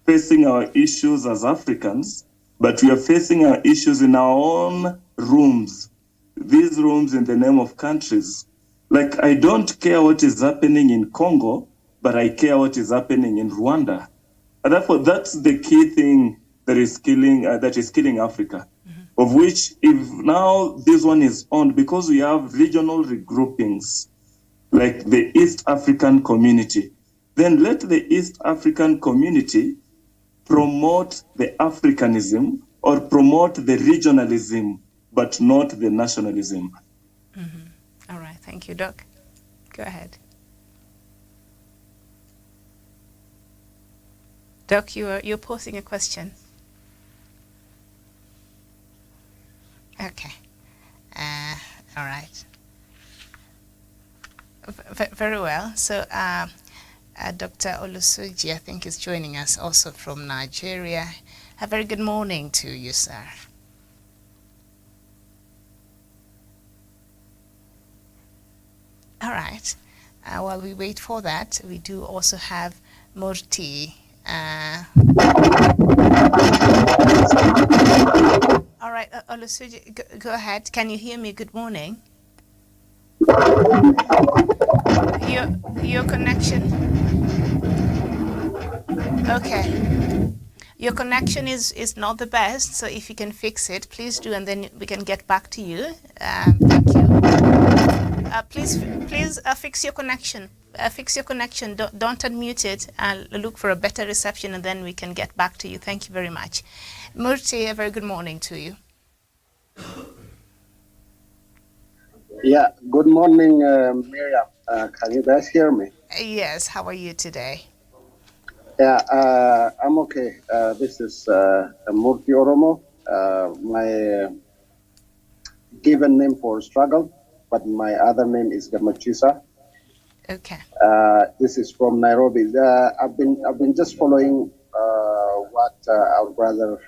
facing our issues as Africans, but we are facing our issues in our own rooms. These rooms in the name of countries. Like, I don't care what is happening in Congo, but I care what is happening in Rwanda. And therefore, that's the key thing that is killing Africa. Mm-hmm. Of which, if now this one is on, because we have regional regroupings, like the East African community, then let the East African community promote the Africanism or promote the regionalism, but not the nationalism. Mm-hmm. All right, thank you, Doc. Go ahead. Doc, you're posing a question. Okay. All right. Very well. So, Dr. Olusoji, I think, is joining us also from Nigeria. A very good morning to you, sir. All right. While we wait for that, we do also have Murti. All right, Olusoji, go ahead. Can you hear me? Good morning. Your connection. Okay. Your connection is not the best, so if you can fix it, please do, and then we can get back to you. Thank you. Please fix your connection. Fix your connection. Don't unmute it. Look for a better reception, and then we can get back to you. Thank you very much. Murti, a very good morning to you. Yeah, good morning, Miriam. Can you guys hear me? Yes, how are you today? Yeah, I'm okay. This is Murti Oromo, my given name for struggle, but my other name is Gamachisa. Okay. This is from Nairobi. I've been just following what our brother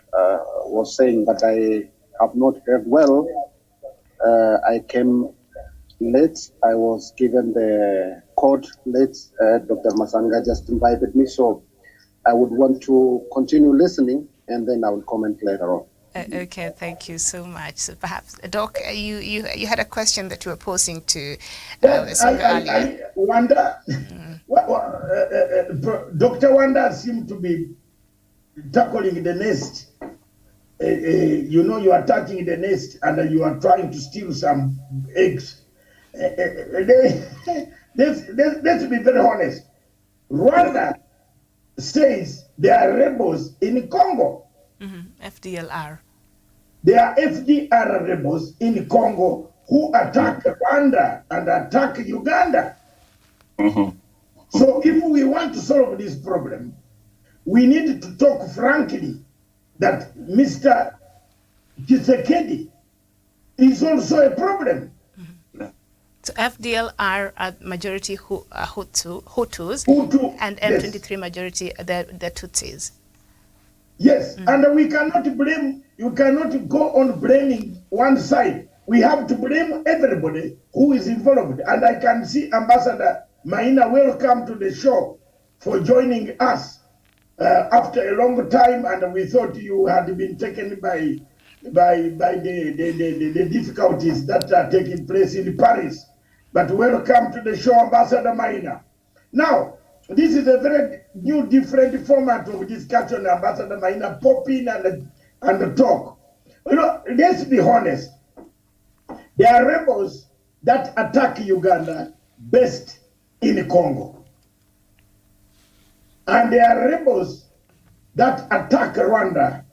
was saying, but I have not heard well. I came late. I was given the code late. Dr. Masanga just invited me, so I would want to continue listening, and then I will comment later on. Okay, thank you so much. So perhaps, Doc, you had a question that you were posing to earlier. I wonder, Dr. Wanda seemed to be tackling the nest. You know, you are touching the nest and you are trying to steal some eggs. Let's be very honest. Rwanda says there are rebels in Congo. FDLR. There are FDR rebels in Congo who attack Rwanda and attack Uganda. So if we want to solve this problem, we need to talk frankly that Mr. Tshisekedi is also a problem. So FDLR are majority Hutus, Hutu, and M23 yes. Majority the Tutsis. Yes, and we cannot blame, you cannot go on blaming one side. We have to blame everybody who is involved. And I can see Ambassador Maina, welcome to the show for joining us after a long time, and we thought you had been taken by the difficulties that are taking place in Paris. But welcome to the show, Ambassador Maina. Now, this is a very new, different format of discussion, Ambassador Maina. Pop in and talk. You know, let's be honest. There are rebels that attack Uganda based in Congo. And there are rebels that attack Rwanda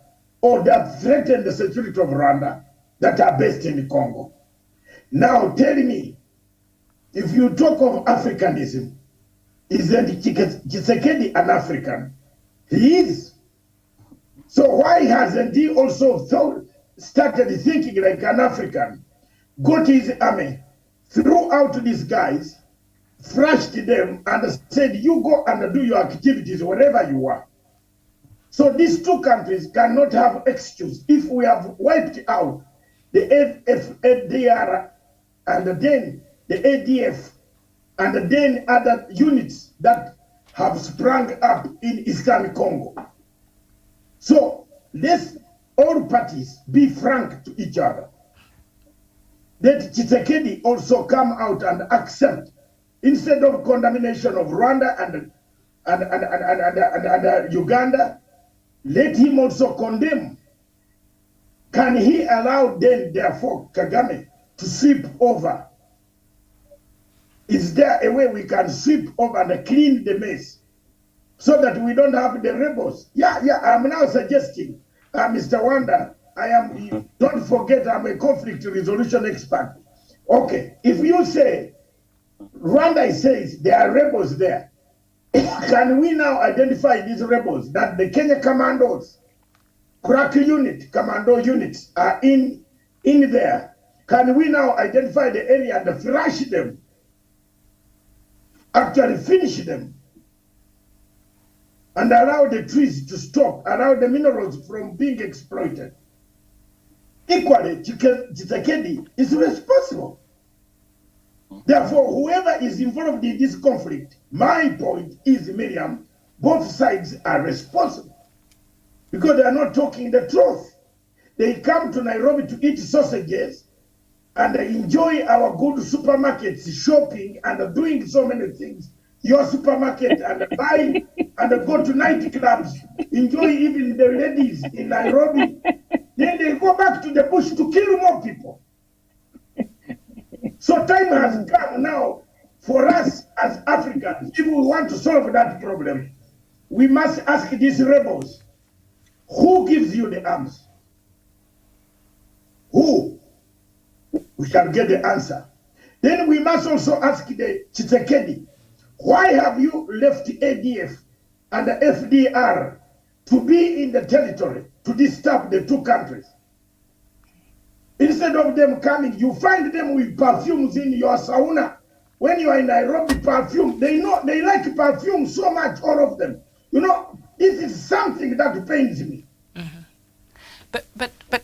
or that threaten the security of Rwanda that are based in Congo. Now tell me, if you talk of Africanism, isn't Tshisekedi an African? He is. So why hasn't he also started thinking like an African? Got his army, threw out these guys, thrashed them, and said, you go and do your activities wherever you are. So these two countries cannot have excuse. If we have wiped out the FDR and then the ADF and then other units that have sprung up in Eastern Congo. So let's all parties be frank to each other. Let Tshisekedi also come out and accept, instead of condemnation of Rwanda and Uganda, let him also condemn. Can he allow then, therefore, Kagame to sweep over? Is there a way we can sweep over and clean the mess so that we don't have the rebels? Yeah, I'm now suggesting, Mr. Wanda, don't forget I'm a conflict resolution expert. Okay, if you say, Rwanda says there are rebels there, can we now identify these rebels that the Kenya commandos, crack unit, commando units are in there? Can we now identify the area and thrash them? Actually finish them and allow the trees to stop, allow the minerals from being exploited. Equally, Tshisekedi is responsible. Therefore, whoever is involved in this conflict, my point is, Miriam, both sides are responsible because they are not talking the truth. They come to Nairobi to eat sausages and enjoy our good supermarkets, shopping and doing so many things. Your supermarket and buy and go to nightclubs, enjoy even the ladies in Nairobi. Then they go back to the bush to kill more people. So time has come now for us as Africans. If we want to solve that problem, we must ask these rebels, who gives you the arms? Who? We shall get the answer. Then we must also ask the Tshisekedi, why have you left ADF and the FDR to be in the territory to disturb the two countries? Instead of them coming, you find them with perfumes in your sauna. When you are in Nairobi, perfume, they like perfume so much, all of them. You know, This is something that pains me. But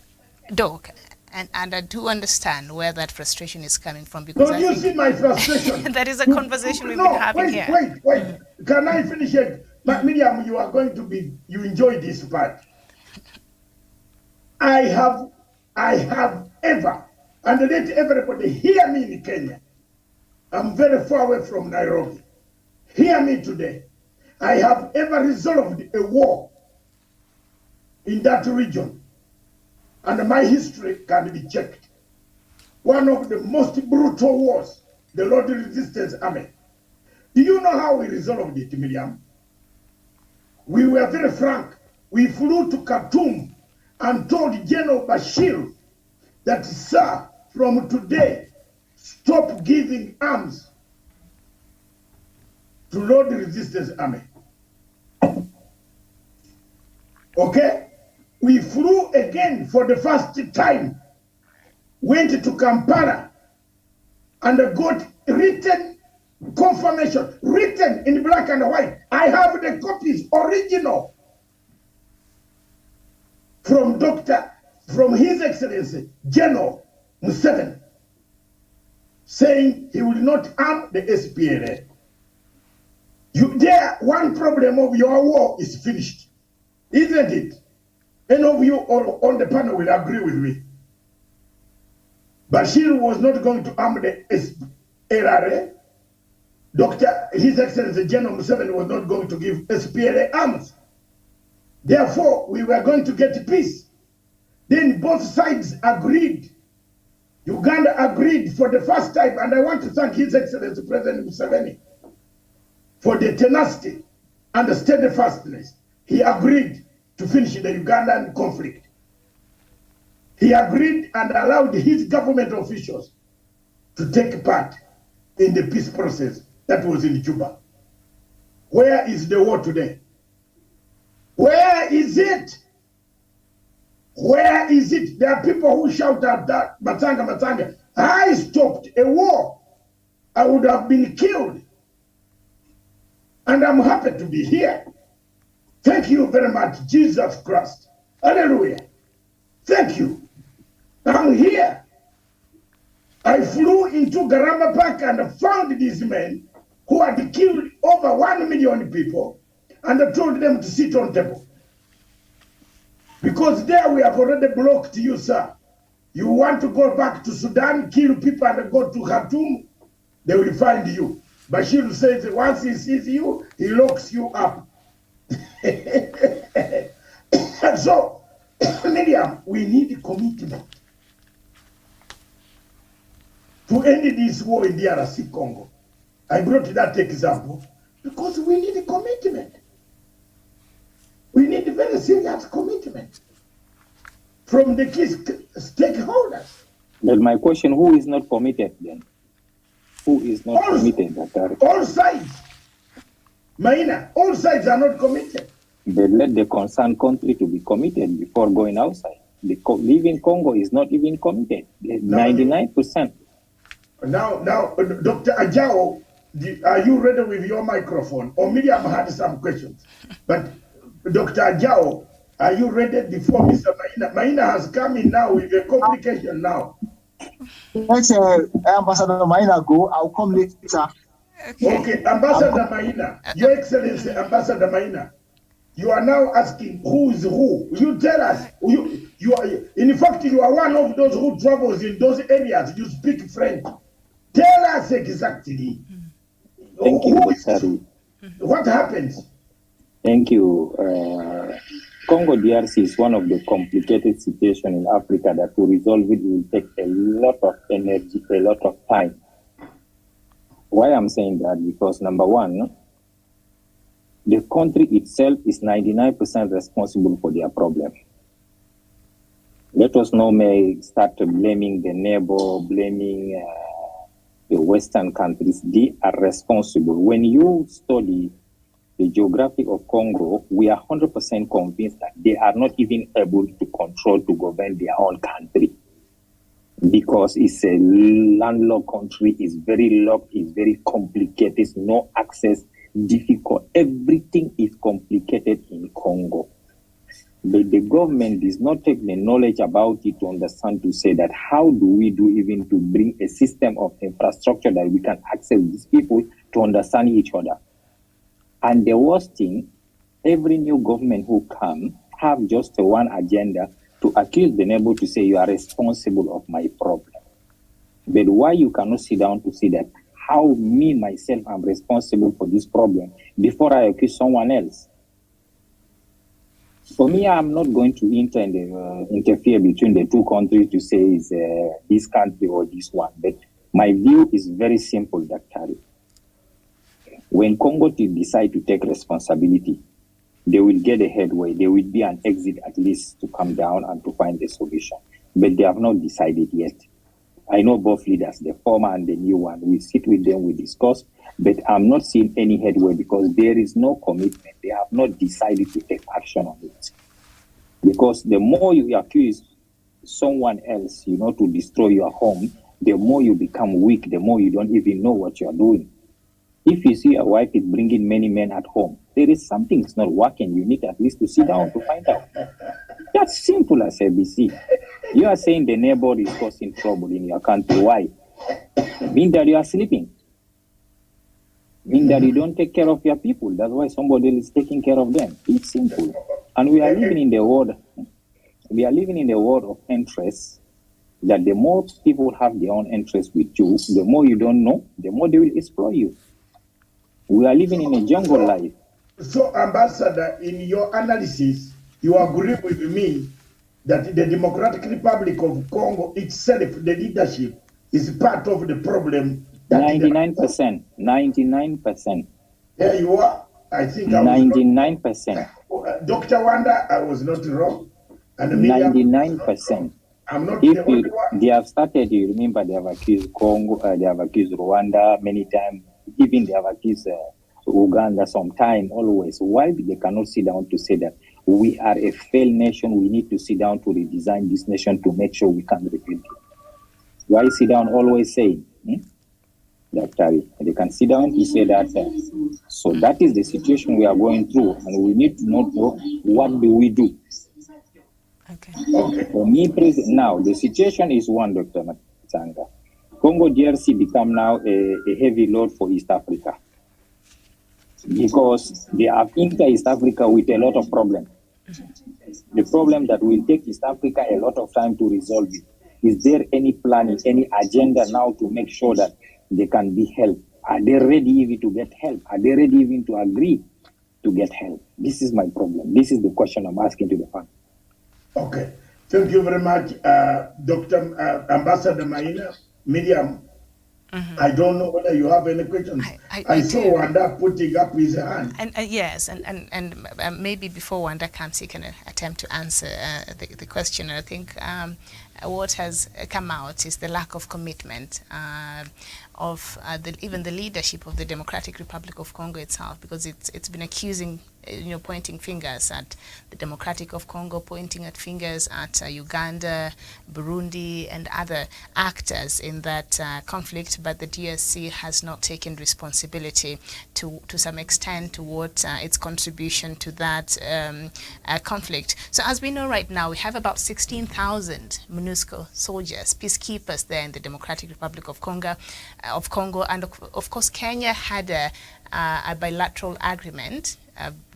Doc, and I do understand where that frustration is coming from, because Don't you see my frustration? that is a conversation we've been having here. Wait. Can I finish it? Miriam, you are going to be, you enjoy this part. I have ever, and let everybody hear me in Kenya. I'm very far away from Nairobi. Hear me today. I have ever resolved a war in that region, and my history can be checked. One of the most brutal wars, the Lord Resistance Army. Do you know how we resolved it, Miriam? We were very frank. We flew to Khartoum and told General Bashir that, sir, from today, stop giving arms to Lord Resistance Army. Okay? We flew again for the first time, went to Kampala, and got written confirmation, written in black and white. I have the copies, original, from His Excellency General Museveni, saying he will not arm the SPLA. One problem of your war is finished, isn't it? Any of you on the panel will agree with me. Bashir was not going to arm the SPLA. His Excellency General Museveni was not going to give SPLA arms. Therefore, we were going to get peace. Then both sides agreed. Uganda agreed for the first time, and I want to thank His Excellency President Museveni for the tenacity and the steadfastness. He agreed to finish the Ugandan conflict. He agreed and allowed his government officials to take part in the peace process that was in Juba. Where is the war today? Where is it? Where is it? There are people who shout out that, Matanga. I stopped a war. I would have been killed. And I'm happy to be here. Thank you very much, Jesus Christ. Hallelujah. Thank you. I'm here. I flew into Garamba Park and found these men who had killed over 1 million people, and I told them to sit on table. Because there we have already blocked you, sir. You want to go back to Sudan, kill people, and go to Khartoum, they will find you. Bashir says once he sees you, he locks you up. So, Miriam, we need commitment to end this war in DRC Congo. I brought that example because we need a commitment. We need a very serious commitment from the key stakeholders. But my question, who is not committed then? Who is not committed? All sides. Maina, all sides are not committed. But let the concerned country to be committed before going outside. Leaving Congo is not even committed. 99%. Now, Dr. Ajao, are you ready with your microphone? Or Miriam had some questions. But Dr. Ajao, are you ready before Mr. Maina? Maina has come in now with a complication now. Let Ambassador Maina go. I'll come later. Okay, Ambassador Maina, Your Excellency, Ambassador Maina, you are now asking who is who. You tell us. You are, in fact, you are one of those who travels in those areas. You speak French. Tell us exactly. Thank you, Dr. What happens? Thank you. Congo DRC is one of the complicated situations in Africa that to resolve it will take a lot of energy, a lot of time. Why I'm saying that? Because number one, the country itself is 99% responsible for their problem. Let us not start blaming the neighbor, blaming the Western countries. They are responsible. When you study the geography of Congo, we are 100% convinced that they are not even able to control, to govern their own country. Because it's a landlocked country, it's very locked, it's very complicated, no access difficult. Everything is complicated in Congo. But the government does not take the knowledge about it to understand, to say that how do we do even to bring a system of infrastructure that we can access these people to understand each other. And the worst thing, every new government who come have just one agenda, to accuse the neighbor, to say you are responsible of my problem. But why you cannot sit down to see that how me myself am responsible for this problem before I accuse someone else? For me, I'm not going to interfere between the two countries to say is this country or this one. But my view is very simple, Dr. When Congo decide to take responsibility, they will get a headway. There will be an exit at least to come down and to find a solution. But they have not decided yet. I know both leaders, the former and the new one. We sit with them, we discuss, but I'm not seeing any headway because there is no commitment. They have not decided to take action on it. Because the more you accuse someone else, to destroy your home, the more you become weak, the more you don't even know what you're doing. If you see a wife is bringing many men at home, there is something that's not working. You need at least to sit down to find out. That's simple as ABC. You are saying the neighbor is causing trouble in your country. Why? Mean that you are sleeping. Mean that you don't take care of your people. That's why somebody else is taking care of them. It's simple. And we are living in the world. We are living in the world of interests. That the more people have their own interests with you, the more you don't know, the more they will exploit you. We are living in a jungle life. So, Ambassador, in your analysis, you agree with me that the Democratic Republic of Congo itself, the leadership, is part of the problem. 99%. 99%. There you are. I think 99%. Dr. Wanda, I was not wrong. And 99%. I'm not the only one. They have started, you remember, they have accused Congo, they have accused Rwanda many times, even they have accused Uganda sometime, always. Why they cannot sit down to say that we are a failed nation, we need to sit down to redesign this nation to make sure we can rebuild it? Why sit down always saying, that they can sit down to say that. So that is the situation we are going through, and we need to know what do we do. Okay. For me, now the situation is one, Dr. Matsanga. Congo DRC become now a heavy load for East Africa because they have enter East Africa with a lot of problems. The problem that will take East Africa a lot of time to resolve it. Is there any planning, any agenda now to make sure that they can be helped? Are they ready even to get help? Are they ready even to agree to get help? This is my problem. This is the question I'm asking to the panel. Okay. Thank you very much, Dr. Ambassador Maina. Miriam, I don't know whether you have any questions. I saw Wanda putting up his hand. And yes, and maybe before Wanda comes, he can attempt to answer the question. I think what has come out is the lack of commitment of even the leadership of the Democratic Republic of Congo itself, because it's been accusing, pointing fingers at the Democratic of Congo, pointing at fingers at Uganda, Burundi, and other actors in that conflict, but the DRC has not taken responsibility to some extent towards its contribution to that conflict. So as we know right now, we have about 16,000 MONUSCO soldiers, peacekeepers there in the Democratic Republic of Congo, and of course Kenya had a bilateral agreement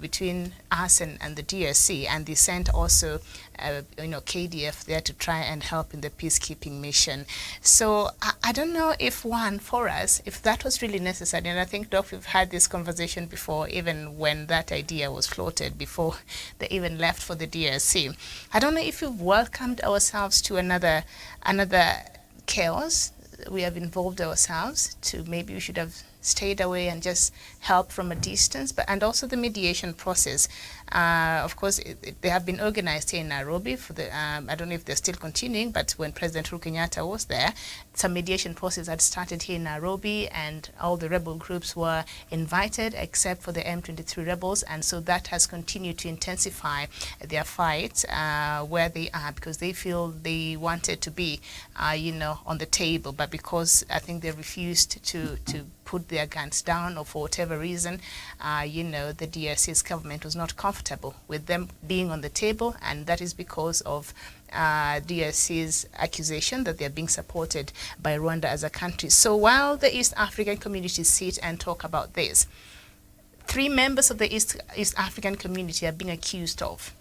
between us and the DRC, and they sent also KDF there to try and help in the peacekeeping mission. So I don't know if for us, if that was really necessary, and I think, Doc, we've had this conversation before, even when that idea was floated before they even left for the DRC. I don't know if we've welcomed ourselves to another chaos. We have involved ourselves to, maybe we should have stayed away and just help from a distance, and also the mediation process. Of course, they have been organized here in Nairobi for the, I don't know if they're still continuing, but when President Uhuru Kenyatta was there, some mediation process had started here in Nairobi, and all the rebel groups were invited except for the M23 rebels, and so that has continued to intensify their fight where they are, because they feel they wanted to be, on the table, but but because I think they refused to put their guns down, or for whatever reason, the DRC's government was not comfortable with them being on the table, and that is because of DRC's accusation that they're being supported by Rwanda as a country. So while the East African community sit and talk about this, 3 members of the East African community are being accused of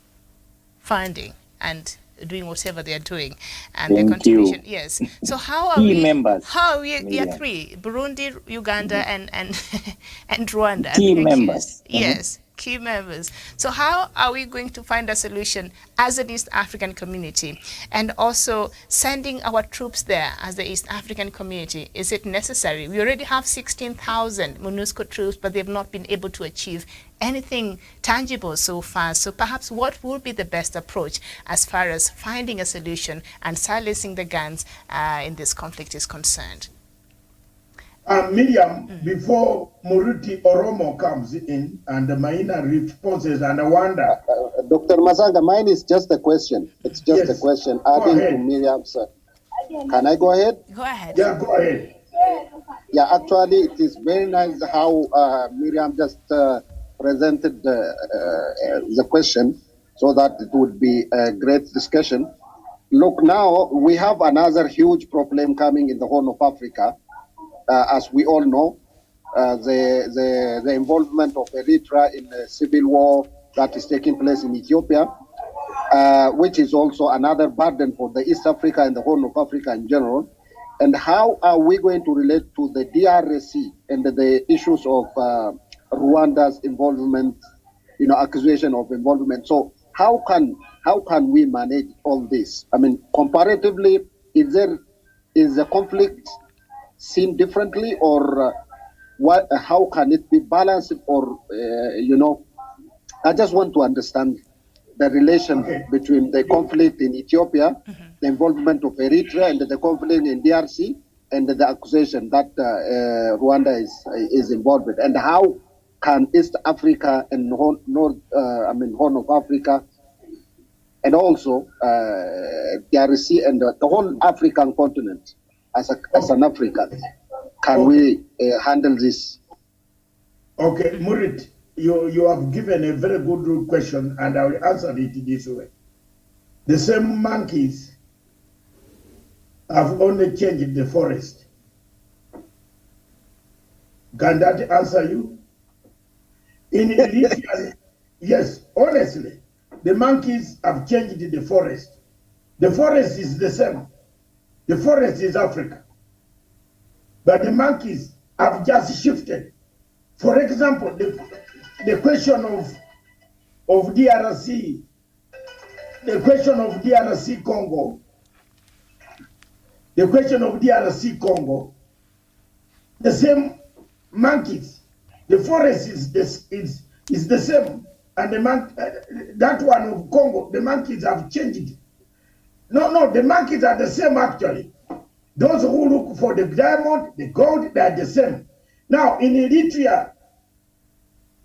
funding and doing whatever they are doing, and their contribution. Yes. So how are Key we? members. How we? Yeah, 3: Burundi, Uganda, and Rwanda. Key members. Yes. Key members. So how are we going to find a solution as an East African community, and also sending our troops there as the East African community? Is it necessary? We already have 16,000 MONUSCO troops, but they've not been able to achieve anything tangible so far. So perhaps what would be the best approach as far as finding a solution and silencing the guns in this conflict is concerned? Miriam, before Muruti Oromo comes in and Maina responses, and I wonder. Dr. Masanga, mine is just a question. It's just a question adding to Miriam's. Can I go ahead? Go ahead. Yeah, go ahead. Yeah, actually, it is very nice how Miriam just presented the question so that it would be a great discussion. Look, now we have another huge problem coming in the Horn of Africa. As we all know, the involvement of Eritrea in the civil war that is taking place in Ethiopia, which is also another burden for the East Africa and the Horn of Africa in general. And how are we going to relate to the DRC and the issues of Rwanda's involvement, accusation of involvement? So how can we manage all this? I mean, comparatively, is the conflict seen differently, or how can it be balanced, or I just want to understand the relation between the conflict in Ethiopia, the involvement of Eritrea, and the conflict in DRC, and the accusation that Rwanda is involved with, and how can East Africa and Horn of Africa, and also DRC and the whole African continent as an African, can we handle this? Okay, Murit, you have given a very good question, and I will answer it this way. The same monkeys have only changed the forest. Can that answer you? In Eritrea, yes, honestly, the monkeys have changed the forest. The forest is the same. The forest is Africa. But the monkeys have just shifted. For example, the question of DRC, the question of DRC Congo, the same monkeys, the forest is the same, and that one of Congo, the monkeys have changed. No, the monkeys are the same actually. Those who look for the diamond, the gold, they are the same. Now in Eritrea,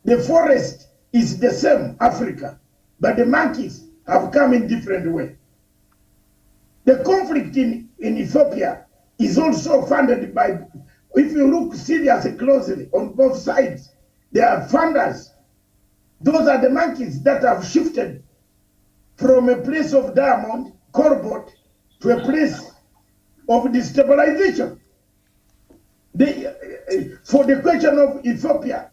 the forest is the same, Africa, but the monkeys have come in different way. The conflict in Ethiopia is also funded by, if you look seriously closely on both sides, there are funders. Those are the monkeys that have shifted from a place of diamond, cobalt, to a place of destabilization. For the question of Ethiopia,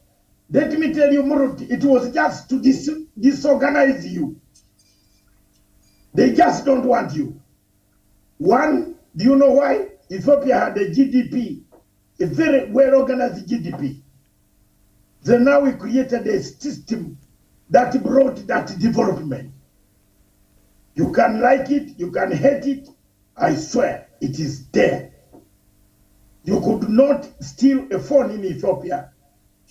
let me tell you, Muruti, it was just to disorganize you. They just don't want you. One, do you know why? Ethiopia had a GDP, a very well-organized GDP. Then now we created a system that brought that development. You can like it, you can hate it, I swear, it is there. You could not steal a phone in Ethiopia,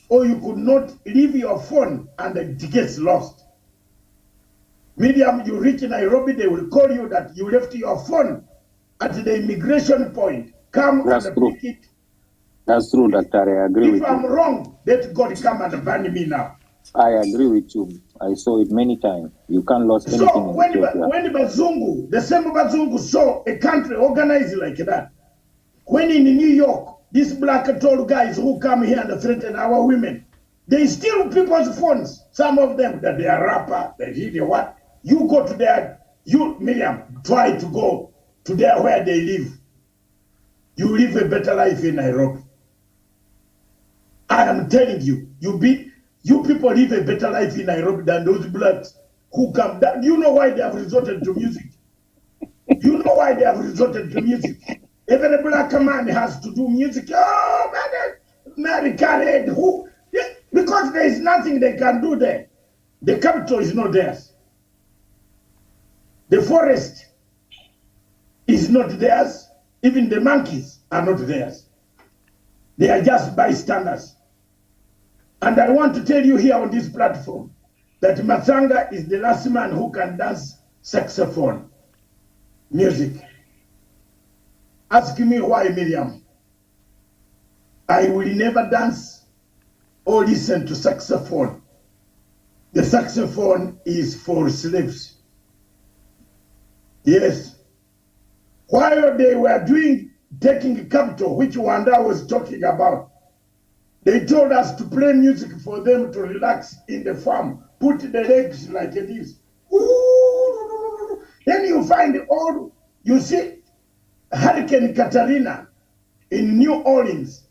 or you could not leave your phone and it gets lost. Medium, you reach Nairobi, they will call you that you left your phone at the immigration point. Come and pick it. That's true, Doctor. I agree with you. If I'm wrong, let God come and ban me now. I agree with you. I saw it many times. You can't lose anything. So when Bazungu, the same Bazungu saw a country organized like that, When in New York, these black tall guys who come here and threaten our women, they steal people's phones. Some of them, that they are rapper, they really what? You go to their, you, Miriam, try to go to there where they live. You live a better life in Nairobi. I am telling you, you people live a better life in Nairobi than those blacks who come down. You know why they have resorted to music? You know why they have resorted to music? Every black man has to do music. Oh, man, Mary Karen, who? Because there is nothing they can do there. The capital is not theirs. The forest is not theirs. Even the monkeys are not theirs. They are just bystanders. And I want to tell you here on this platform that Masanga is the last man who can dance saxophone music. Ask me why, Miriam. I will never dance or listen to saxophone. The saxophone is for slaves. Yes. While they were taking capital, which Wanda was talking about, they told us to play music for them to relax in the farm, put the legs like this. Ooh. Then you find you see Hurricane Katrina in New Orleans.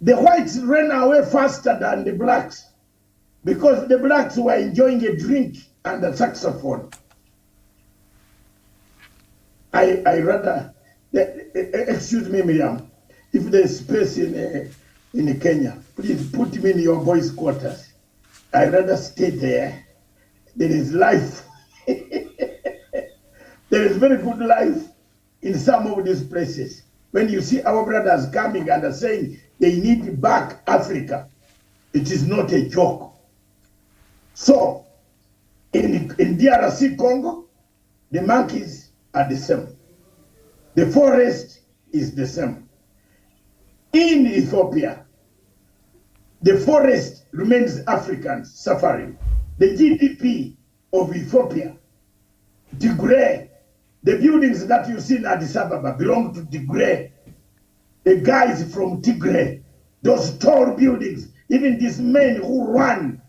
The whites ran away faster than the blacks because the blacks were enjoying a drink and a saxophone. I rather, excuse me, Miriam, if there's space in Kenya, please put me in your boys' quarters. I rather stay there. There is life. There is very good life in some of these places. When you see our brothers coming and are saying they need back Africa, it is not a joke. So, in DRC Congo, the monkeys are the same. The forest is the same. In Ethiopia, the forest remains Africans suffering. The GDP of Ethiopia, Tigray, the buildings that you see in Addis Ababa belong to Tigray. The guys from Tigray, those tall buildings, even this man who ran,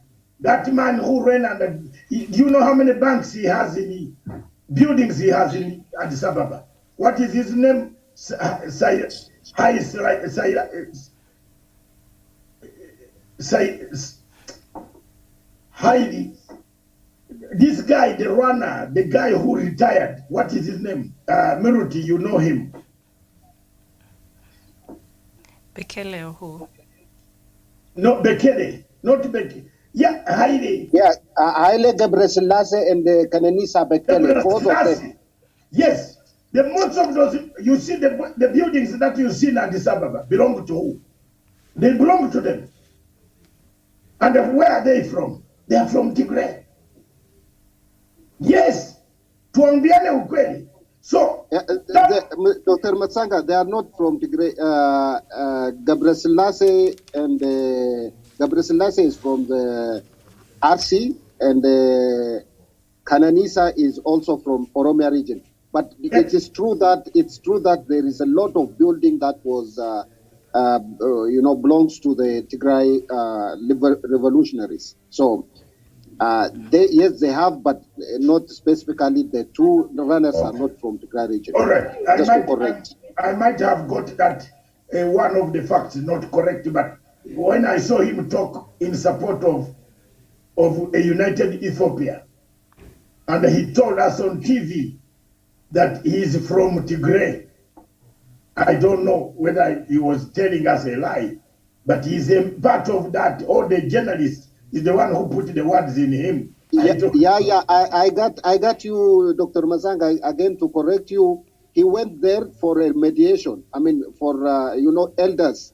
that man who ran, and do you know how many banks he has buildings he has in Addis Ababa? What is his name? Heidi. This guy, the runner, the guy who retired, what is his name? Miruti, you know him. Bekele or who? No, Bekele, not Bekele. Yeah, Heidi. Yeah, Haile Gebrselassie and Kenenisa Bekele, both of them. Yes, the most of those, you see the buildings that you see in Addis Ababa belong to who? They belong to them. And where are they from? They are from Tigray. Yes, tuambiane ukweli. So, Dr. Matsanga, they are not from Tigray. Gebrselassie and Gebrselassie is from the RC, and Kananisa is also from Oromia region. But it is true that there is a lot of building that was belongs to the Tigray revolutionaries. So they have, but not specifically. The two runners are not from Tigray region. All right, correct. I might have got that one of the facts not correct, but when I saw him talk in support of a united Ethiopia, and he told us on TV that he is from Tigray, I don't know whether he was telling us a lie, but he's a part of that. Or the journalist is the one who put the words in him. I got you, Dr. Mazanga, again to correct you. He went there for a mediation. I mean, for elders,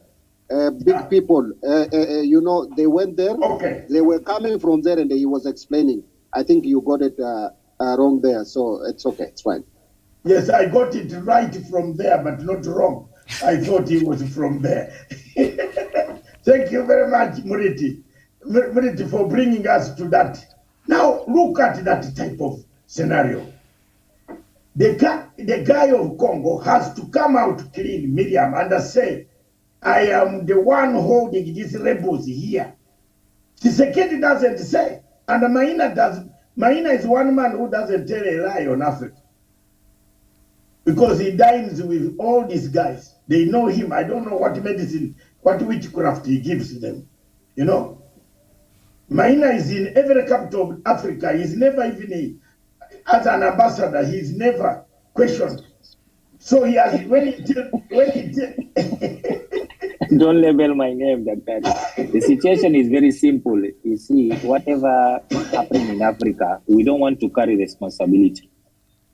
big people. They went there. Okay. They were coming from there, and he was explaining. I think you got it wrong there, so it's okay. It's fine. Yes, I got it right from there, but not wrong. I thought he was from there. Thank you very much, Muriti. Muriti, for bringing us to that. Now, look at that type of scenario. the guy of Congo has to come out clean, Miriam, and say, I am the one holding these rebels here. Tshisekedi doesn't say, and Maina does. Maina is one man who doesn't tell a lie on Africa. Because he dines with all these guys. They know him. I don't know what medicine, what witchcraft he gives them. You know? Maina is in every capital of Africa. He's never even, as an ambassador, he's never questioned. So he has, when he Don't label my name like that. The situation is very simple. You see, whatever happening in Africa, we don't want to carry responsibility.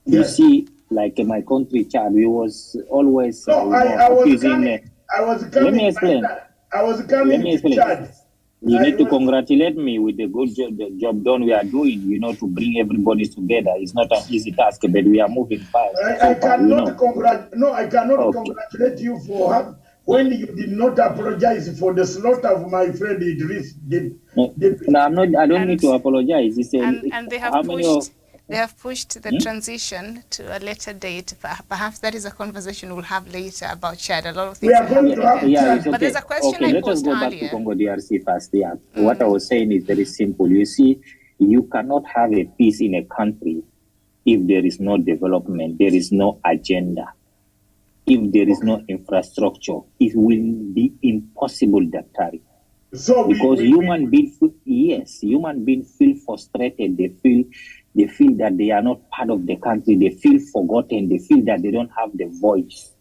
You Yes. see, like in my country, Chad, we was always No, I was coming. Let me explain. I was coming to Chad. You need to congratulate me with the good job done we are doing, to bring everybody together. It's not an easy task, but we are moving fast. I cannot congratulate you for when you did not apologize for the slaughter of my friend Idris. No, I'm not. I don't need to apologize. And they have pushed the transition to a later date. Perhaps that is a conversation we'll have later about Chad. A lot of things we are going to have Chad. But there's a question I let us posed go earlier. Back to Congo DRC first. Yeah. What I was saying is very simple. You see, you cannot have a peace in a country if there is no development, there is no agenda. If there is no infrastructure, it will be impossible, Daktari. So because human beings feel frustrated. They feel that they are not part of the country. They feel forgotten. They feel that they don't have the voice.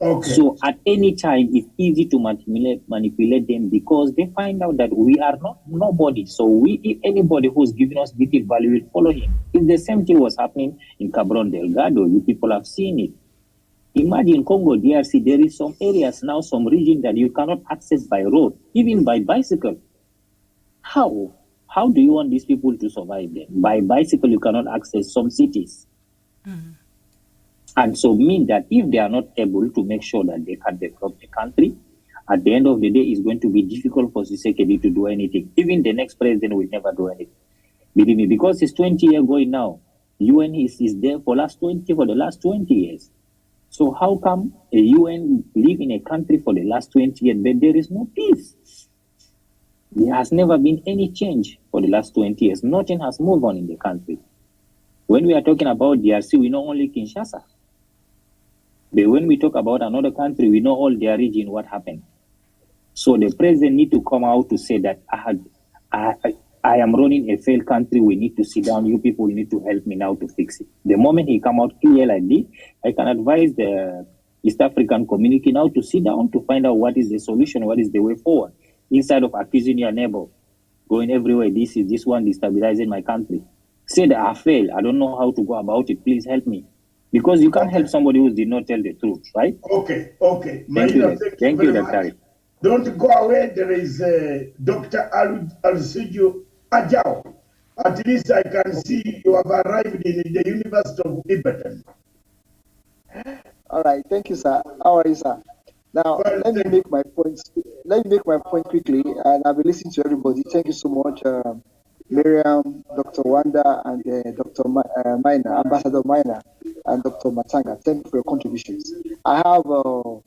Okay. So at any time, it's easy to manipulate them because they find out that we are not nobody. So if anybody who's giving us little value will follow him. If the same thing was happening in Cabron Delgado, you people have seen it. Imagine Congo DRC, there is some areas now, some region that you cannot access by road, even by bicycle. How? How do you want these people to survive then? By bicycle, you cannot access some cities. And so mean that if they are not able to make sure that they can develop the country, at the end of the day, it's going to be difficult for Tshisekedi to do anything. Even the next president will never do anything. Believe me, because it's 20 years going now. UN is there for the last 20 years. So how come a UN live in a country for the last 20 years, but there is no peace? There has never been any change for the last 20 years. Nothing has moved on in the country. When we are talking about DRC, we know only Kinshasa. But when we talk about another country, we know all their region, what happened. So the president need to come out to say that I am running a failed country. We need to sit down. You people need to help me now to fix it. The moment he come out clear like this, I can advise the East African community now to sit down to find out what is the solution, what is the way forward. Instead of accusing your neighbor, going everywhere, this one destabilizing my country. Say that I failed. I don't know how to go about it. Please help me. Because you can't help somebody who did not tell the truth, right? Okay. Thank you, Dr. Don't go away. There is Dr. Alcidio Ajao. At least I can see you have arrived in the University of Ibadan. All right, thank you, sir. How are you, sir? Now, let me make my point quickly, and I'll be listening to everybody. Thank you so much, Miriam, Dr. Wanda, and Dr. Maina, Ambassador Maina, and Dr. Matanga. Thank you for your contributions. I have a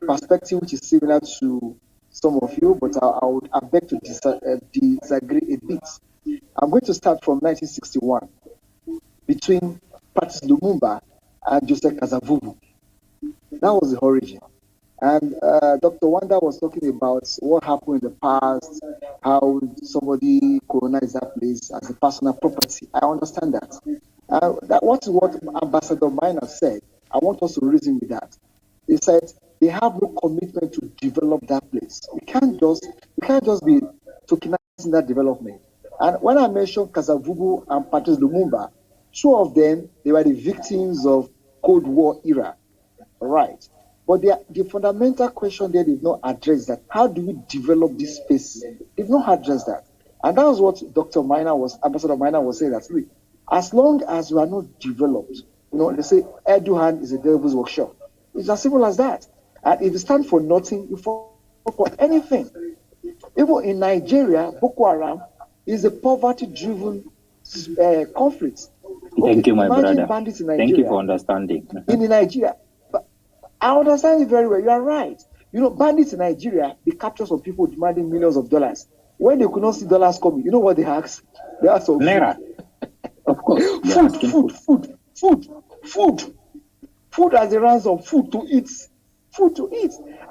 perspective which is similar to some of you, but I beg to disagree a bit. I'm going to start from 1961 between Patrice Lumumba and Joseph Kasavubu. That was the origin. And Dr. Wanda was talking about what happened in the past, how somebody colonized that place as a personal property. I understand that. What Ambassador Maina said. I want us to reason with that. He said they have no commitment to develop that place. We can't just be tokenizing that development. And when I mentioned Kasavubu and Patrice Lumumba, two of them, they were the victims of Cold War era, right? But the fundamental question there did not address that. How do we develop this space? Did not address that. And that was what Ambassador Maina was saying, that as long as we are not developed, they say Erdogan is a devil's workshop. It's as simple as that. And if you stand for nothing, you fall for anything. Even in Nigeria, Boko Haram is a poverty-driven conflict. Thank you, my imagine brother. bandits in Nigeria. Thank you for understanding. In Nigeria, but I understand it very well. You are right. You know, bandits in Nigeria, they capture some people demanding millions of dollars. When they could not see dollars coming, you know what they ask? They ask for Naira. Of course. Food as a ransom, food to eat.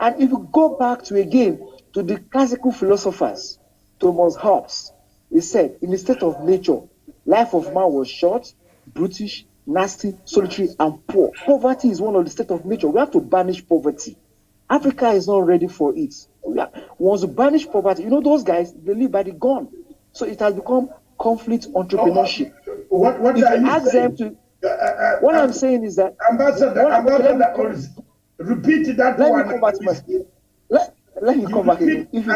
And if you go back to the classical philosophers, Thomas Hobbes, he said, in the state of nature, life of man was short, brutish, nasty, solitary, and poor. Poverty is one of the state of nature. We have to banish poverty. Africa is not ready for it. Once you banish poverty, you know those guys, they live by the gun. So it has become conflict entrepreneurship. What if are you you ask saying? them to, what I'm saying is that Ambassador, repeat that let one. Me come back to my, let me come back again. If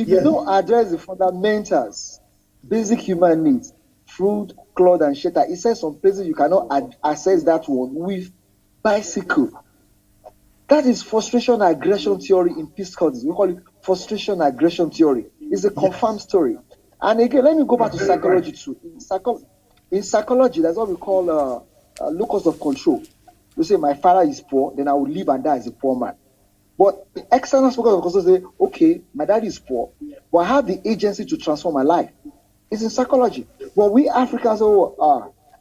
you don't address the fundamentals, basic human needs, food, cloth, and shelter, it says some places you cannot access that one with bicycle. That is frustration aggression theory in peace studies. We call it frustration aggression theory. It's a confirmed story. And again, let me go back to psychology too. In psychology, that's what we call locus of control. You say, my father is poor, then I will live and die as a poor man. But the external locus of control say, okay, my dad is poor, but I have the agency to transform my life. It's in psychology. But we Africans,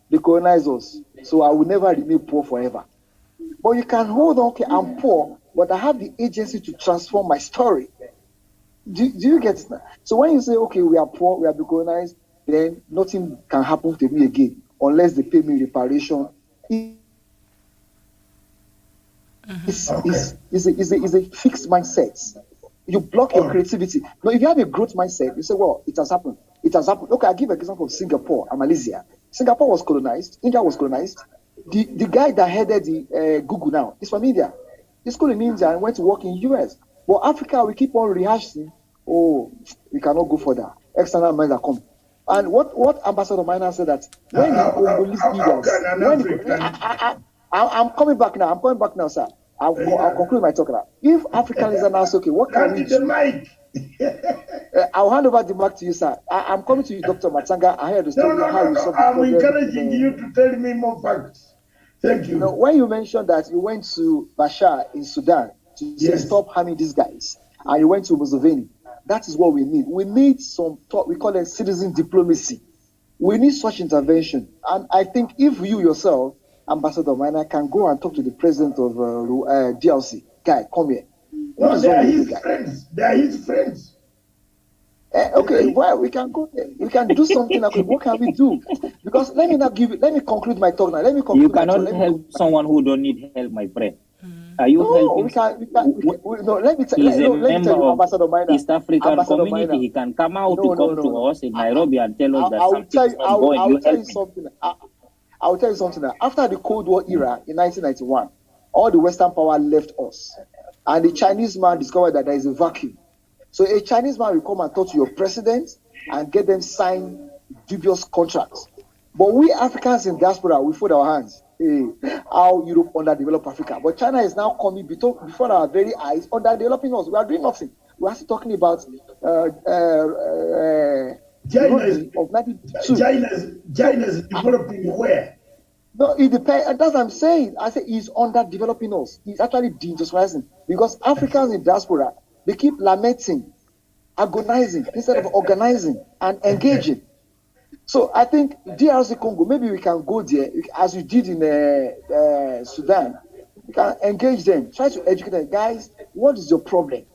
they colonize us, so I will never remain poor forever. But you can hold on, okay, I'm poor, but I have the agency to transform my story. Do you get it? So when you say, okay, we are poor, we are decolonized, then nothing can happen to me again unless they pay me reparation. It's a fixed mindset. You block your creativity. Now, if you have a growth mindset, you say, well, it has happened. Okay, I'll give an example of Singapore and Malaysia. Singapore was colonized. India was colonized. The guy that headed the Google now is from India. He's school in India and went to work in US. But Africa, we keep on rehashing. Oh, we cannot go further. External minds are coming. And what Ambassador Minor said that when the Congolese leaders, I'm coming back now, sir. I'll conclude my talk now. If Africans are now okay, what can we do? I'll hand over the mic to you, sir. I'm coming to you, Dr. Matsanga. I heard the story how you solved the problem. I'm encouraging you to tell me more facts. Thank you. Now, when you mentioned that you went to Bashar in Sudan to say stop harming these guys, and you went to Museveni, that is what we need. We need some talk. We call it citizen diplomacy. We need such intervention. And I think if you yourself, Ambassador Minor, can go and talk to the president of DRC, guy, come here. No, they are his friends. They are his friends. Okay, well, we can go there. We can do something. Okay, what can we do? Because let me conclude my talk now. You cannot help someone who don't need help, my friend. Are you helping? Let me tell you, Ambassador Minor. East African community, he can come out to come to us in Nairobi and tell us that something is not going. You help me. I will tell you something now. After the Cold War era in 1991, all the Western power left us. And the Chinese man discovered that there is a vacuum. So a Chinese man will come and talk to your president and get them sign dubious contracts. But we Africans in diaspora, we fold our hands. Hey, how Europe underdeveloped Africa. But China is now coming before our very eyes, underdeveloping us. We are doing nothing. We are still talking about China is developing where? No, it depends. That's what I'm saying. I say he's underdeveloping us. He's actually deindustrializing because Africans in diaspora, they keep lamenting, agonizing instead of organizing and engaging. So I think DRC Congo, maybe we can go there as we did in Sudan. We can engage them, try to educate them. Guys, what is your problem?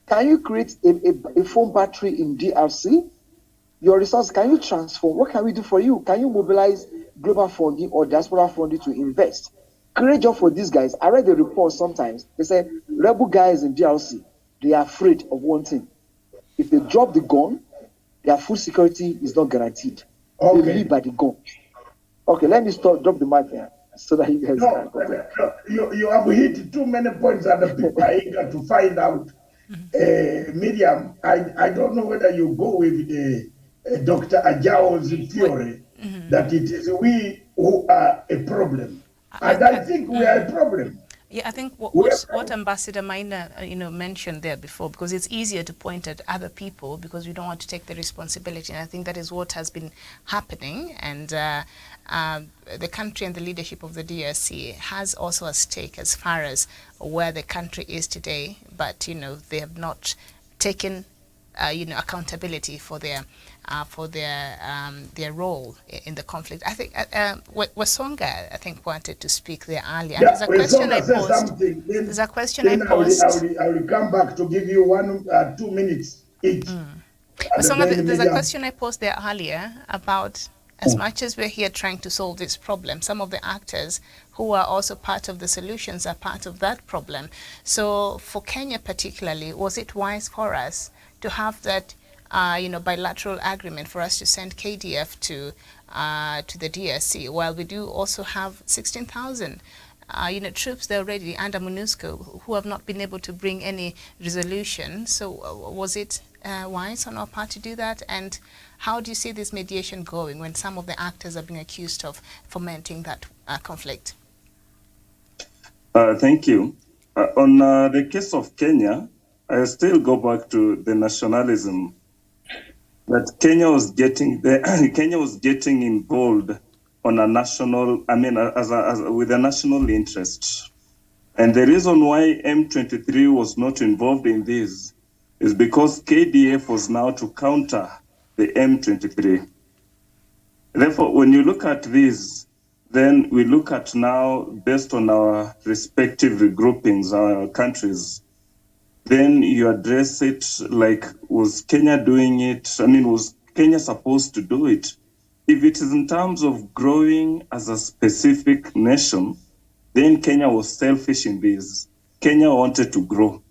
Can you create a phone battery in DRC? Your resources, can you transform? What can we do for you? Can you mobilize global funding or diaspora funding to invest? Create job for these guys. I read the report sometimes. They say rebel guys in DRC, they are afraid of one thing. If they drop the gun, their food security is not guaranteed. Okay. They live by the gun. Okay, let me drop the mic here so that you guys can go. You have hit too many points and the people are eager to find out. Miriam, I don't know whether you go with Dr. Ajao's theory that it is we who are a problem. And I think we are a problem. Yeah, I think We what Ambassador Maina, mentioned there before, because it's easier to point at other people because we don't want to take the responsibility. And I think that is what has been happening. And the country and the leadership of the DRC has also a stake as far as where the country is today. But, they have not taken accountability for their role in the conflict. I think Wasonga, wanted to speak there earlier. Yeah, There's a question I say posed. something. There's a question I Then posed. I will come back to give you 2 minutes each. And Wasonga, then there's a Miriam- question I posed there earlier about, as much as we're here trying to solve this problem, some of the actors who are also part of the solutions are part of that problem. So for Kenya particularly, was it wise for us to have that bilateral agreement for us to send KDF to the DRC, while we do also have 16,000 troops there already under MONUSCO who have not been able to bring any resolution? So was it wise on our part to do that? And how do you see this mediation going when some of the actors are being accused of fomenting that conflict? Thank you. On the case of Kenya, I still go back to the nationalism that Kenya was getting involved on a national, with a national interest. And the reason why M23 was not involved in this is because KDF was now to counter the M23. Therefore, when you look at this, then we look at now, based on our respective regroupings, our countries, then you address it like, was Kenya doing it? Was Kenya supposed to do it? If it is in terms of growing as a specific nation, then Kenya was selfish in this. Kenya wanted to grow.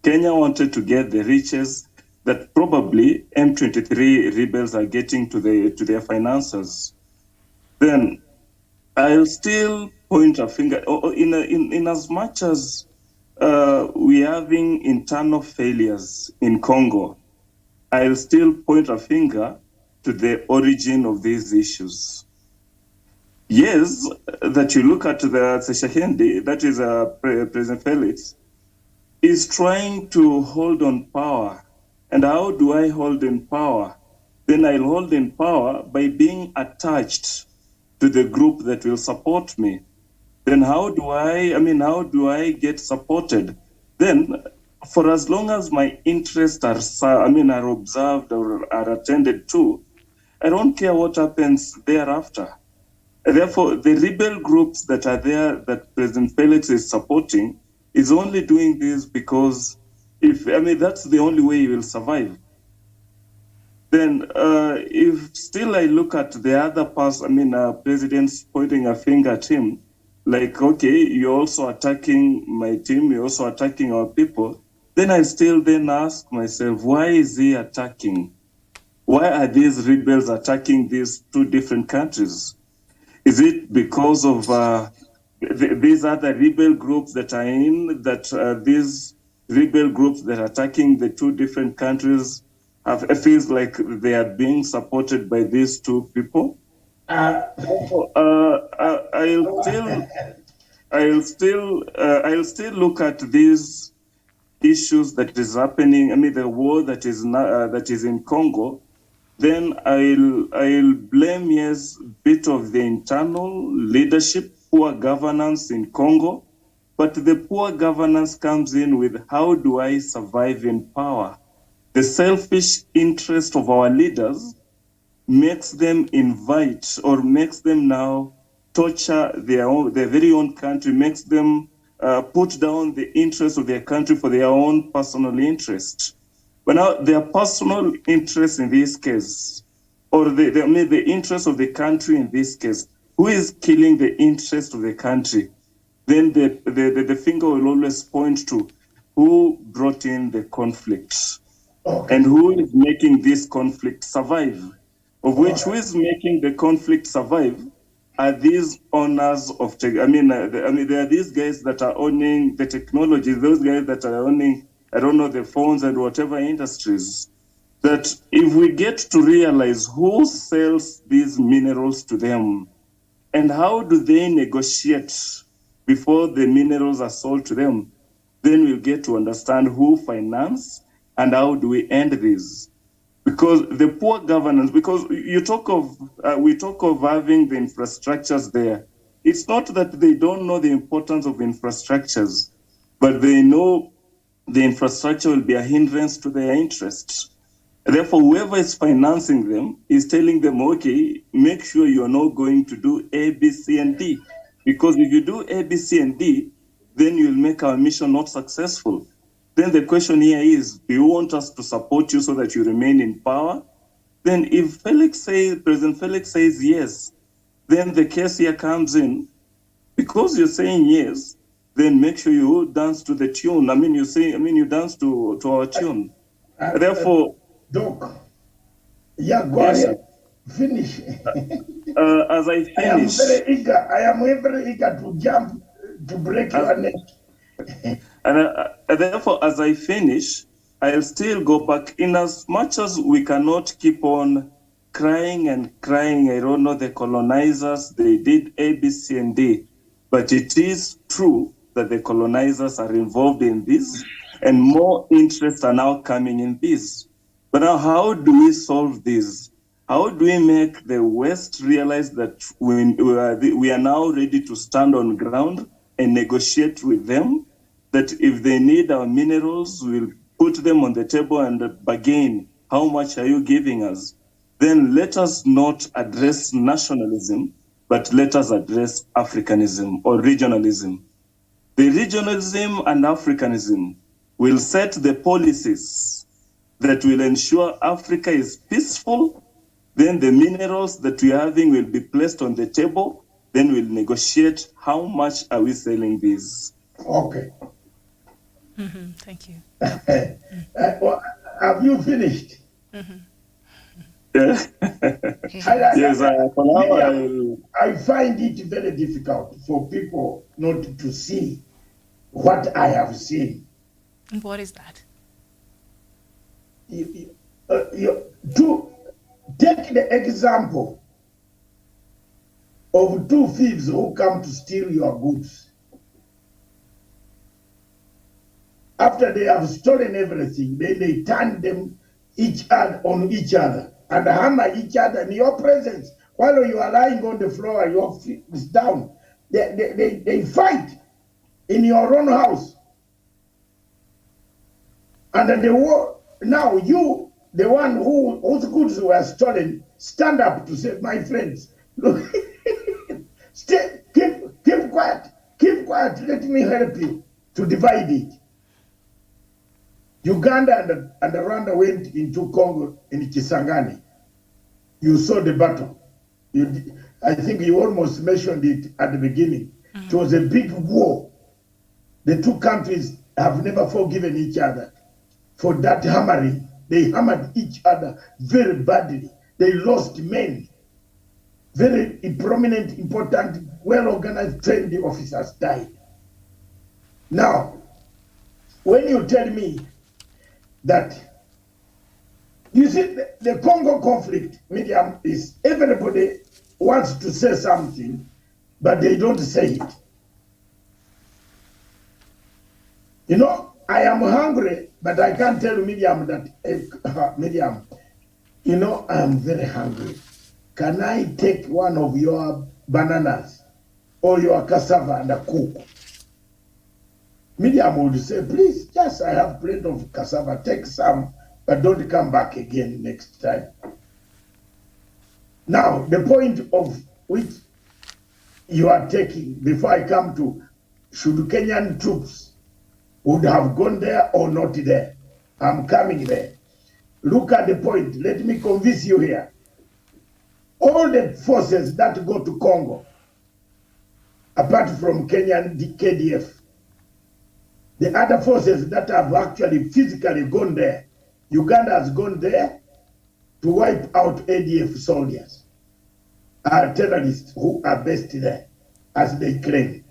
Kenya wanted to get the riches that probably M23 rebels are getting to their finances. Then I'll still point a finger in as much as we're having internal failures in Congo. I'll still point a finger to the origin of these issues. Yes, that you look at the Tshisekedi, that is President Felix, is trying to hold on power. And how do I hold in power? Then I'll hold in power by being attached to the group that will support me. Then how do I get supported? Then for as long as my interests are observed or are attended to, I don't care what happens thereafter. Therefore, the rebel groups that are there that President Felix is supporting is only doing this because that's the only way he will survive. Then if still I look at the other presidents pointing a finger at him, like, okay, you're also attacking my team, you're also attacking our people, then I still then ask myself, why is he attacking? Why are these rebels attacking these two different countries? Is it because of these other rebel groups that are these rebel groups that are attacking the two different countries feels like they are being supported by these two people? I'll still look at these issues that is happening. The war that is in Congo. Then I'll blame, yes, a bit of the internal leadership, poor governance in Congo. But the poor governance comes in with, how do I survive in power? The selfish interest of our leaders makes them invite or makes them now torture their very own country, makes them put down the interest of their country for their own personal interest. But now their personal interest in this case, or the interest of the country in this case, who is killing the interest of the country? Then the finger will always point to who brought in the conflict. Okay. And who is making this conflict survive. Of which, who is making the conflict survive are these owners of there are these guys that are owning the technology, those guys that are owning, the phones and whatever industries. That if we get to realize who sells these minerals to them and how do they negotiate before the minerals are sold to them, then we'll get to understand who finance and how do we end this. Because the poor governance, because we talk of having the infrastructures there. It's not that they don't know the importance of infrastructures, but they know the infrastructure will be a hindrance to their interests. Therefore, whoever is financing them is telling them, okay, make sure you're not going to do A, B, C, and D. Because if you do A, B, C, and D, then you'll make our mission not successful. Then the question here is, do you want us to support you so that you remain in power? Then if President Felix says yes, then the case here comes in. Because you're saying yes, then make sure you dance to the tune. You dance to our tune. Therefore, Doc, yeah, go yes, ahead. Finish. As I finish, I am very eager to jump to break your neck. And therefore, as I finish, I'll still go back. In as much as we cannot keep on crying and crying, I don't know, the colonizers, they did A, B, C, and D. But it is true that the colonizers are involved in this, and more interests are now coming in this. But now, how do we solve this? How do we make the West realize that we are now ready to stand on ground and negotiate with them? That if they need our minerals, we'll put them on the table and bargain. How much are you giving us? Then let us not address nationalism, but let us address Africanism or regionalism. The regionalism and Africanism will set the policies that will ensure Africa is peaceful. Then the minerals that we're having will be placed on the table. Then we'll negotiate how much are we selling these. Okay. Mm-hmm. Thank you. Have you finished? Mm-hmm. Yes, I find it very difficult for people not to see what I have seen. And what is that? To take the example of two thieves who come to steal your goods. After they have stolen everything, then they turn them on each other and hammer each other in your presence while you are lying on the floor, your feet is down. They fight in your own house. And then now you, the one whose goods were stolen, stand up to say, my friends, look, keep quiet, let me help you to divide it. Uganda and Rwanda went into Congo in Kisangani. You saw the battle. I think you almost mentioned it at the beginning. Mm-hmm. It was a big war. The two countries have never forgiven each other for that hammering. They hammered each other very badly. They lost men. Very prominent, important, well-organized, trained officers died. Now, when you tell me that, you see, the Congo conflict, Miriam, is everybody wants to say something, but they don't say it. You know, I am hungry, but I can't tell Miriam that, Miriam, you know, I am very hungry. Can I take one of your bananas or your cassava and cook? Miriam would say, please, yes, I have plenty of cassava, take some, but don't come back again next time. Now, the point of which you are taking, before I come to, should Kenyan troops would have gone there or not there? I'm coming there. Look at the point. Let me convince you here. All the forces that go to Congo, apart from Kenyan KDF, the other forces that have actually physically gone there, Uganda has gone there to wipe out ADF soldiers, are terrorists who are based there, as they claim.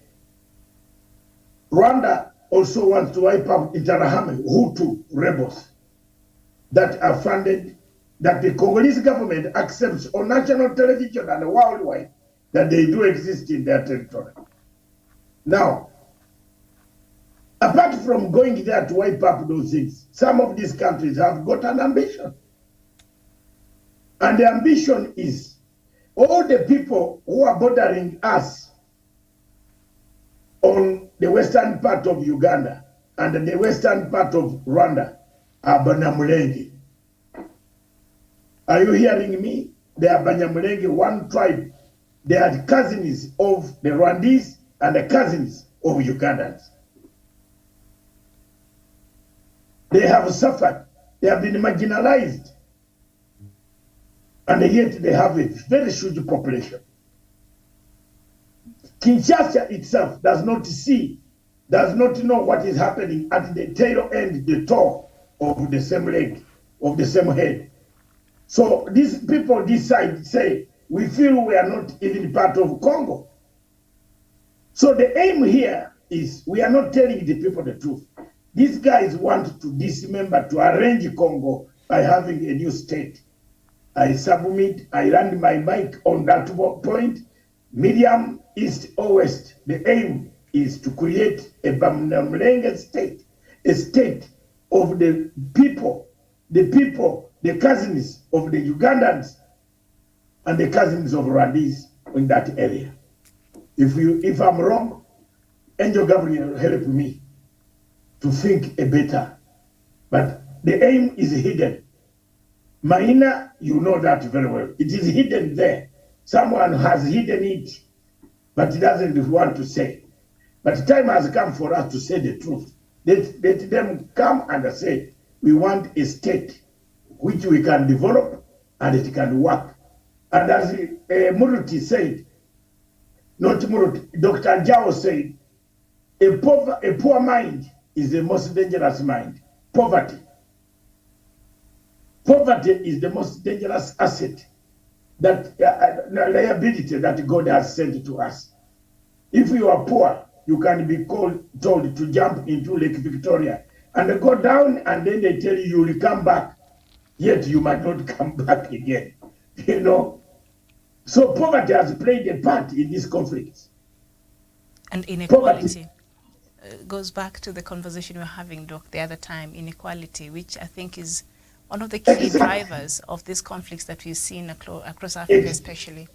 Rwanda also wants to wipe out Interahamwe, Hutu rebels that are funded, that the Congolese government accepts on national television and worldwide that they do exist in their territory. Now, apart from going there to wipe up those things, some of these countries have got an ambition. And the ambition is all the people who are bordering us on the western part of Uganda and the western part of Rwanda are Banyamulenge. Are you hearing me? They are Banyamulenge, one tribe. They are cousins of the Rwandese and the cousins of Ugandans. They have suffered. They have been marginalized. And yet they have a very huge population. Kinshasa itself does not know what is happening at the tail end, the toe of the same leg, of the same head. So these people decide, say, we feel we are not even part of Congo. So the aim here is we are not telling the people the truth. These guys want to dismember, to arrange Congo by having a new state. I submit, I land my mic on that point. Medium, east or west, the aim is to create a Banyamulenge state, a state of the people, the cousins of the Ugandans and the cousins of Rwandese in that area. If I'm wrong, Angel Gabriel help me to think a better. But the aim is hidden. Maina, you know that very well. It is hidden there. Someone has hidden it, but he doesn't want to say. But time has come for us to say the truth. Let them come and say, we want a state which we can develop and it can work. And as Muruti said, not Muruti, Dr. Jao said, a poor mind is the most dangerous mind. Poverty. Poverty is the most dangerous asset, that liability that God has sent to us. If you are poor, you can be told to jump into Lake Victoria and go down, and then they tell you will come back, yet you might not come back again. You know? So poverty has played a part in this conflict. And inequality goes back to the conversation we were having, Doc, the other time, inequality, which I think is one of the key drivers of these conflicts that we've seen across Africa, especially.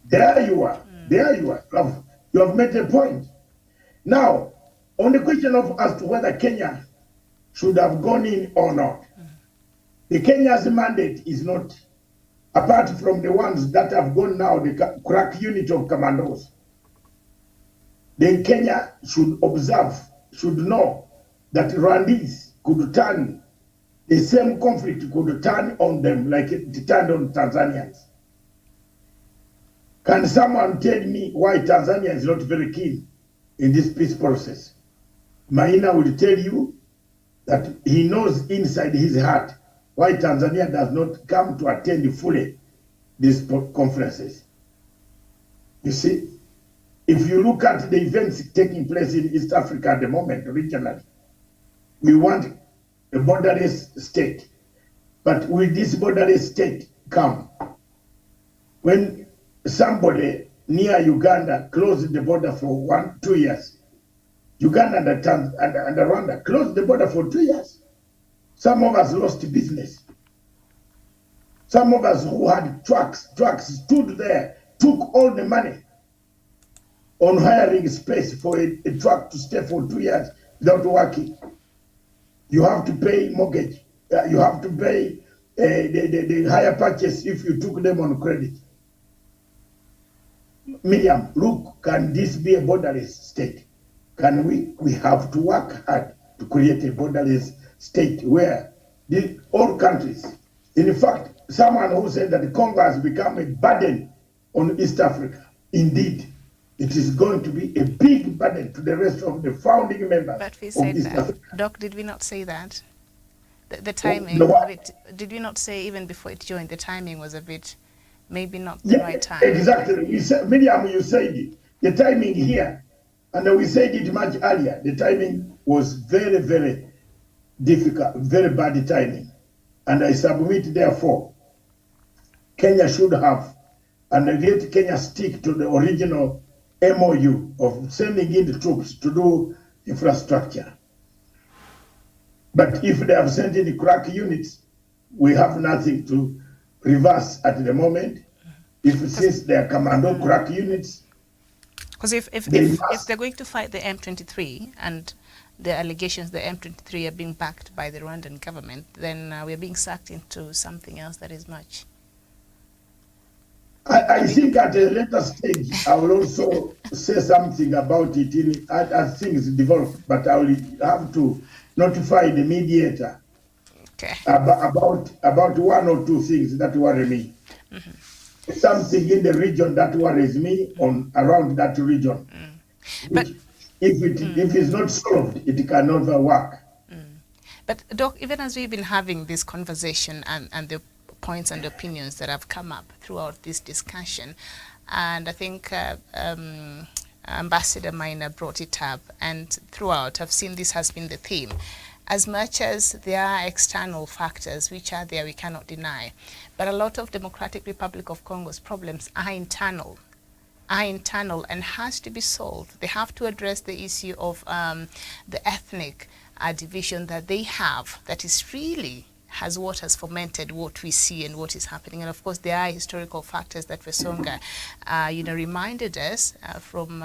There you are. There you are. You have made a point. Now, on the question of as to whether Kenya should have gone in or not, the Kenya's mandate is not, apart from the ones that have gone now, the crack unit of commandos. Then Kenya should observe, should know that Rwandese could turn, the same conflict could turn on them like it turned on Tanzanians. Can someone tell me why Tanzania is not very keen in this peace process? Maina will tell you that he knows inside his heart why Tanzania does not come to attend fully these conferences. You see, if you look at the events taking place in East Africa at the moment, regionally, we want a borderless state. But will this borderless state come? When somebody near Uganda closed the border for 2 years, Uganda and Rwanda closed the border for 2 years. Some of us lost business. Some of us who had trucks stood there, took all the money on hiring space for a truck to stay for 2 years without working. You have to pay mortgage. You have to pay the higher purchase if you took them on credit. Miriam, look, can this be a borderless state? Can we? We have to work hard to create a borderless state where all countries, in fact, someone who said that Congo has become a burden on East Africa. Indeed, it is going to be a big burden to the rest of the founding members. But we said that. Africa. Doc, did we not say that? The timing of it, did we not say even before it joined, the timing was a bit, maybe not the right time? Exactly. Miriam, you said it. The timing here, and we said it much earlier, the timing was very, very difficult, very bad timing. And I submit, therefore, Kenya should have, and let Kenya stick to the original MOU of sending in the troops to do infrastructure. But if they have sent in the crack units, we have nothing to reverse at the moment. Since they are commando crack units, because if they're going to fight the M23 and the allegations the M23 are being backed by the Rwandan government, then we're being sucked into something else that is much. I think at a later stage, I will also say something about it as things develop, but I will have to notify the mediator about one or two things that worry me. Something in the region that worries me around that region. But if it's not solved, it can never work. But Doc, even as we've been having this conversation and the points and opinions that have come up throughout this discussion, and I think Ambassador Maina brought it up, and throughout I've seen this has been the theme. As much as there are external factors which are there, we cannot deny, but a lot of Democratic Republic of Congo's problems are internal and has to be solved. They have to address the issue of the ethnic division that they have, that is really what has fomented what we see and what is happening. And of course, there are historical factors that Vesonga, reminded us from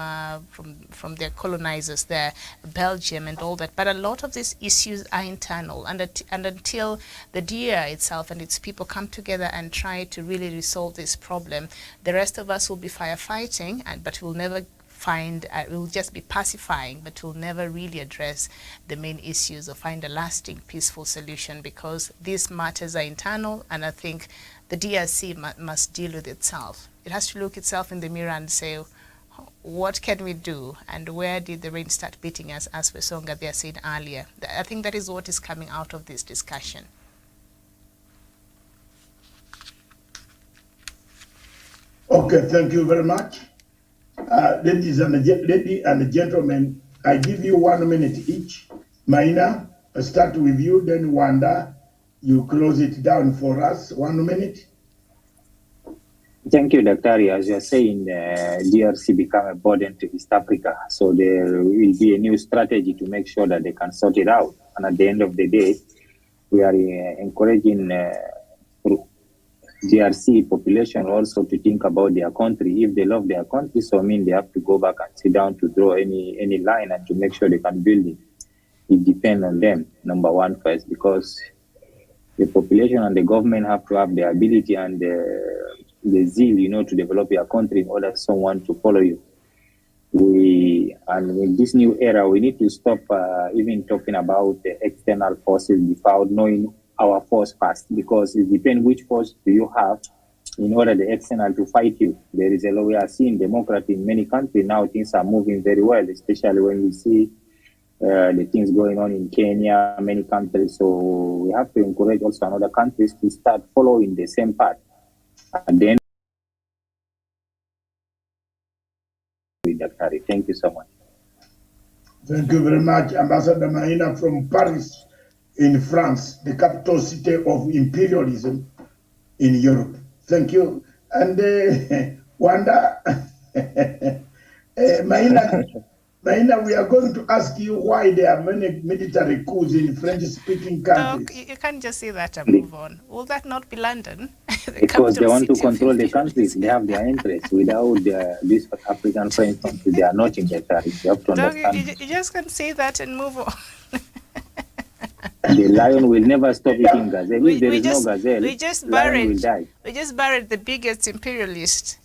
their colonizers there, Belgium and all that. But a lot of these issues are internal, and until the DR itself and its people come together and try to really resolve this problem, the rest of us will be firefighting, but we'll never we'll just be pacifying, but we'll never really address the main issues or find a lasting, peaceful solution, because these matters are internal, and I think the DRC must deal with itself. It has to look itself in the mirror and say, what can we do, and where did the rain start beating us, as Vesonga there said earlier. I think that is what is coming out of this discussion. Okay, thank you very much. Ladies and gentlemen, I give you 1 minute each. Maina, I start with you, then Wanda, you close it down for us. 1 minute. Thank you, Dr. As you are saying, DRC become a burden to East Africa. So there will be a new strategy to make sure that they can sort it out. And at the end of the day, we are encouraging DRC population also to think about their country. If they love their country, so I mean they have to go back and sit down to draw any line and to make sure they can build it. It depends on them, number one first, because the population and the government have to have the ability and the zeal, to develop your country in order for someone to follow you. And in this new era, we need to stop even talking about the external forces without knowing our force first, because it depends which force do you have in order the external to fight you. There is we are seeing democracy in many countries now. Things are moving very well, especially when we see the things going on in Kenya, many countries. So we have to encourage also other countries to start following the same path. And then, thank you so much. Thank you very much, Ambassador Maina from Paris in France, the capital city of imperialism in Europe. Thank you. And Wanda, Maina, we are going to ask you why there are many military coups in French-speaking countries. Doc, you can't just say that and move on. Will that not be London? Because they want to control the countries. They have their interests. Without these African French countries, they are not in their territory. You have to understand. Doc, you just can't say that and move on. The lion will never stop eating gazelle. If there is no gazelle, lion will die. We just buried the biggest imperialist.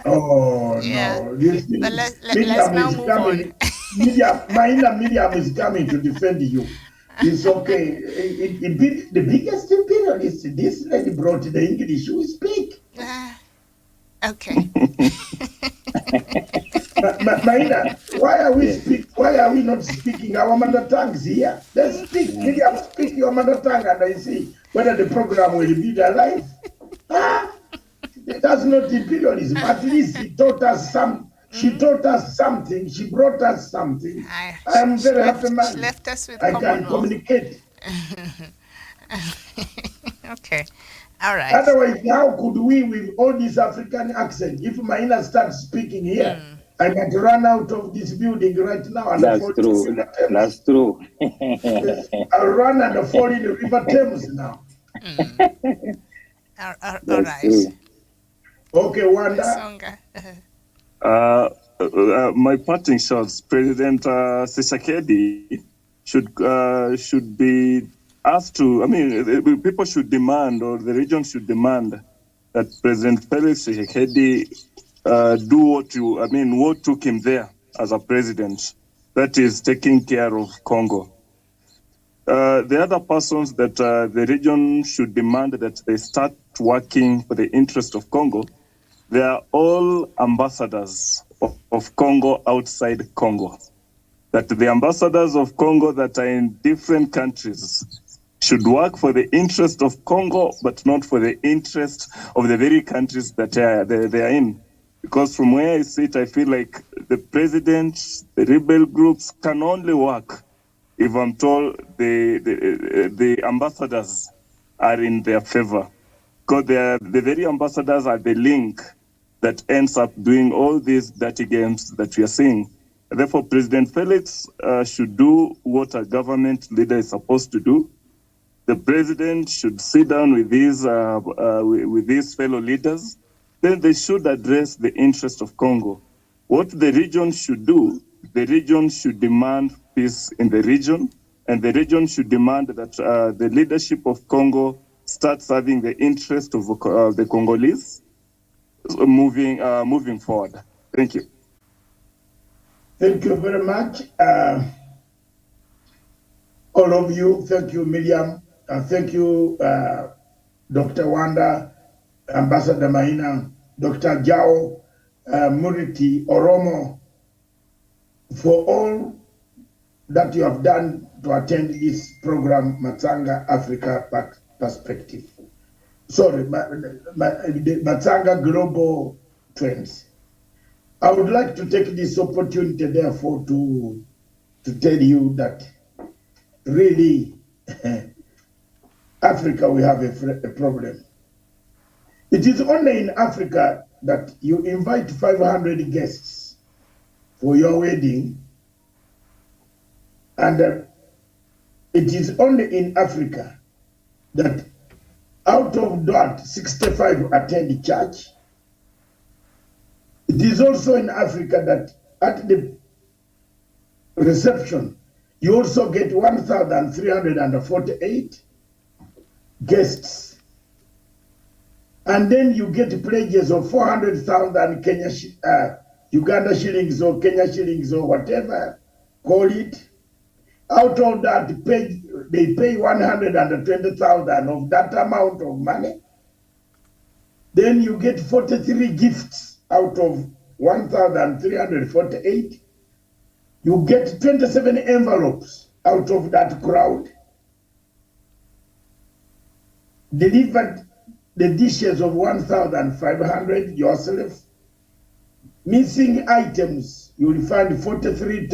Oh, yeah. no. But let's now move on. Miriam is coming to defend you. It's okay. The biggest imperialist, this lady brought the English. We speak. Okay. Maina, why are we not speaking our mother tongues here? Let's speak. Miriam, speak your mother tongue, and I see whether the program will be alive. That's not imperialism. At least she taught us some. She taught us something. She brought us something. I am very happy, man. She left us with I can communicate. Okay. All right. Otherwise, how could we, with all this African accent, if Maina starts speaking here, I might run out of this building right now and That's fall true. in the River Thames. That's true. I'll run and fall in the River Thames now. All That's right. true. Okay, Wanda. Songa. My parting shots, President Tshisekedi should be asked to. I mean, people should demand, or the region should demand, that President Felix Tshisekedi do what took him there as a president. That is taking care of Congo. The other persons that the region should demand that they start working for the interest of Congo. They are all ambassadors of Congo outside Congo. That the ambassadors of Congo that are in different countries should work for the interest of Congo, but not for the interest of the very countries that they are in. Because from where I sit, I feel like the president, the rebel groups can only work if I'm told the ambassadors are in their favor. Because the very ambassadors are the link that ends up doing all these dirty games that we are seeing. Therefore, President Felix should do what a government leader is supposed to do. The president should sit down with these fellow leaders. Then they should address the interest of Congo. What the region should do, the region should demand peace in the region, and the region should demand that the leadership of Congo start serving the interest of the Congolese moving forward. Thank you. Thank you very much. All of you, thank you, Miriam. Thank you, Dr. Wanda, Ambassador Maina, Dr. Jao, Muriti, Oromo, for all that you have done to attend this program, Matsanga Africa Perspective. Sorry, Matsanga Global Trends. I would like to take this opportunity, therefore, to tell you that really, Africa, we have a problem. It is only in Africa that you invite 500 guests for your wedding, and it is only in Africa that out of that 65 attend church. It is also in Africa that at the reception, you also get 1,348 guests. And then you get pledges of 400,000 Uganda shillings or Kenya shillings or whatever, call it. Out of that, they pay 120,000 of that amount of money. Then you get 43 gifts out of 1,348. You get 27 envelopes out of that crowd. Delivered the dishes of 1,500 yourself. Missing items, you will find 43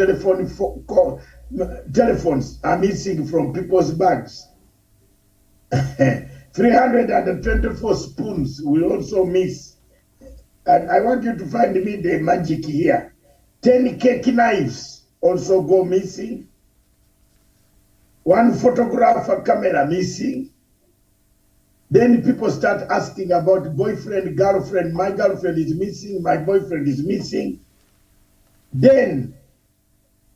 telephones are missing from people's bags. 324 spoons will also miss. And I want you to find me the magic here. 10 cake knives also go missing. 1 photographer camera missing. Then people start asking about boyfriend, girlfriend. My girlfriend is missing, my boyfriend is missing. Then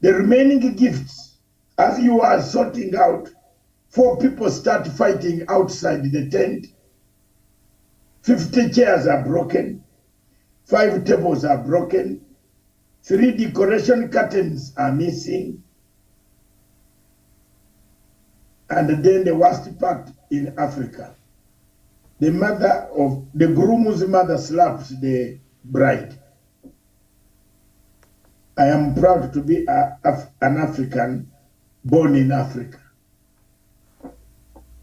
the remaining gifts, as you are sorting out, 4 people start fighting outside the tent. 50 chairs are broken. 5 tables are broken. 3 decoration curtains are missing. And then the worst part in Africa, the groom's mother slaps the bride. I am proud to be an African born in Africa.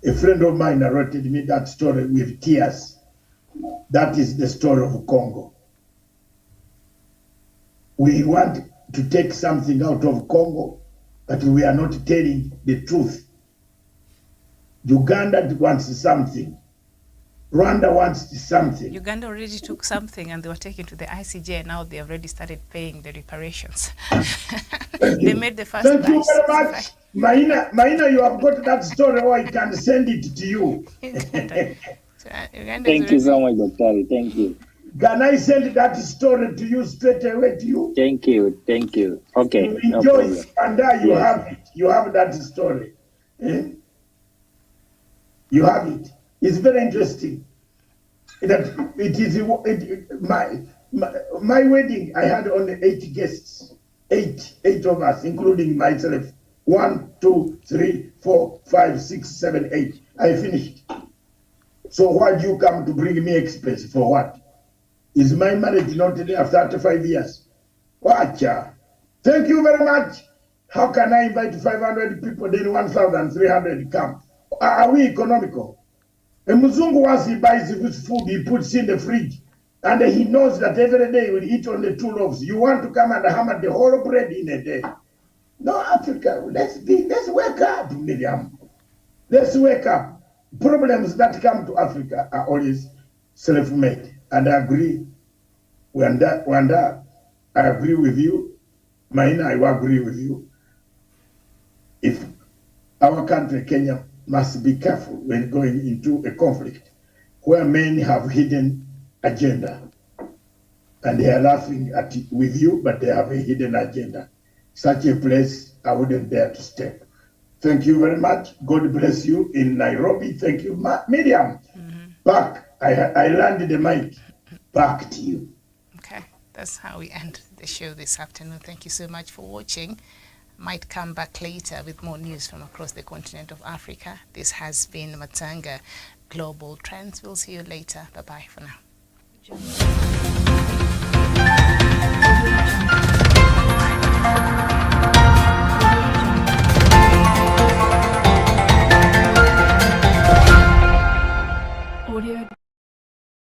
A friend of mine narrated me that story with tears. That is the story of Congo. We want to take something out of Congo, but we are not telling the truth. Uganda wants something. Rwanda wants something. Uganda already took something and they were taken to the ICJ, and now they already started paying the reparations. They made the first Thank you batch. very much. Maina, you have got that story, or I can send it to you. So, Uganda is Thank you so already... much, Dr. Thank you. Can I send that story to you straight away to you? Thank you. Thank you. Okay. You No enjoy problem. it, and there you Yes. have it. You have that story. Eh? You have it. It's very interesting. My wedding, I had only 8 guests. Eight of us, including myself. 1, 2, 3, 4, 5, 6, 7, 8. I finished. So why do you come to bring me expense for what? Is my marriage not there after 35 years? Watcha. Thank you very much. How can I invite 500 people, then 1,300 come? Are we economical? A Muzungu, once he buys his food, he puts in the fridge, and he knows that every day he will eat only 2 loaves. You want to come and hammer the whole bread in a day? No, Africa, let's wake up, Miriam. Let's wake up. Problems that come to Africa are always self-made, and I agree. Wanda, I agree with you. Maina, I agree with you. If our country, Kenya, must be careful when going into a conflict where men have hidden agenda, and they are laughing at it with you, but they have a hidden agenda. Such a place I wouldn't dare to step. Thank you very much. God bless you in Nairobi. Thank you, Miriam. Back. I landed the mic. Back to you. Okay, that's how we end the show this afternoon. Thank you so much for watching. Might come back later with more news from across the continent of Africa. This has been Matanga Global Trends. We'll see you later. Bye-bye for now.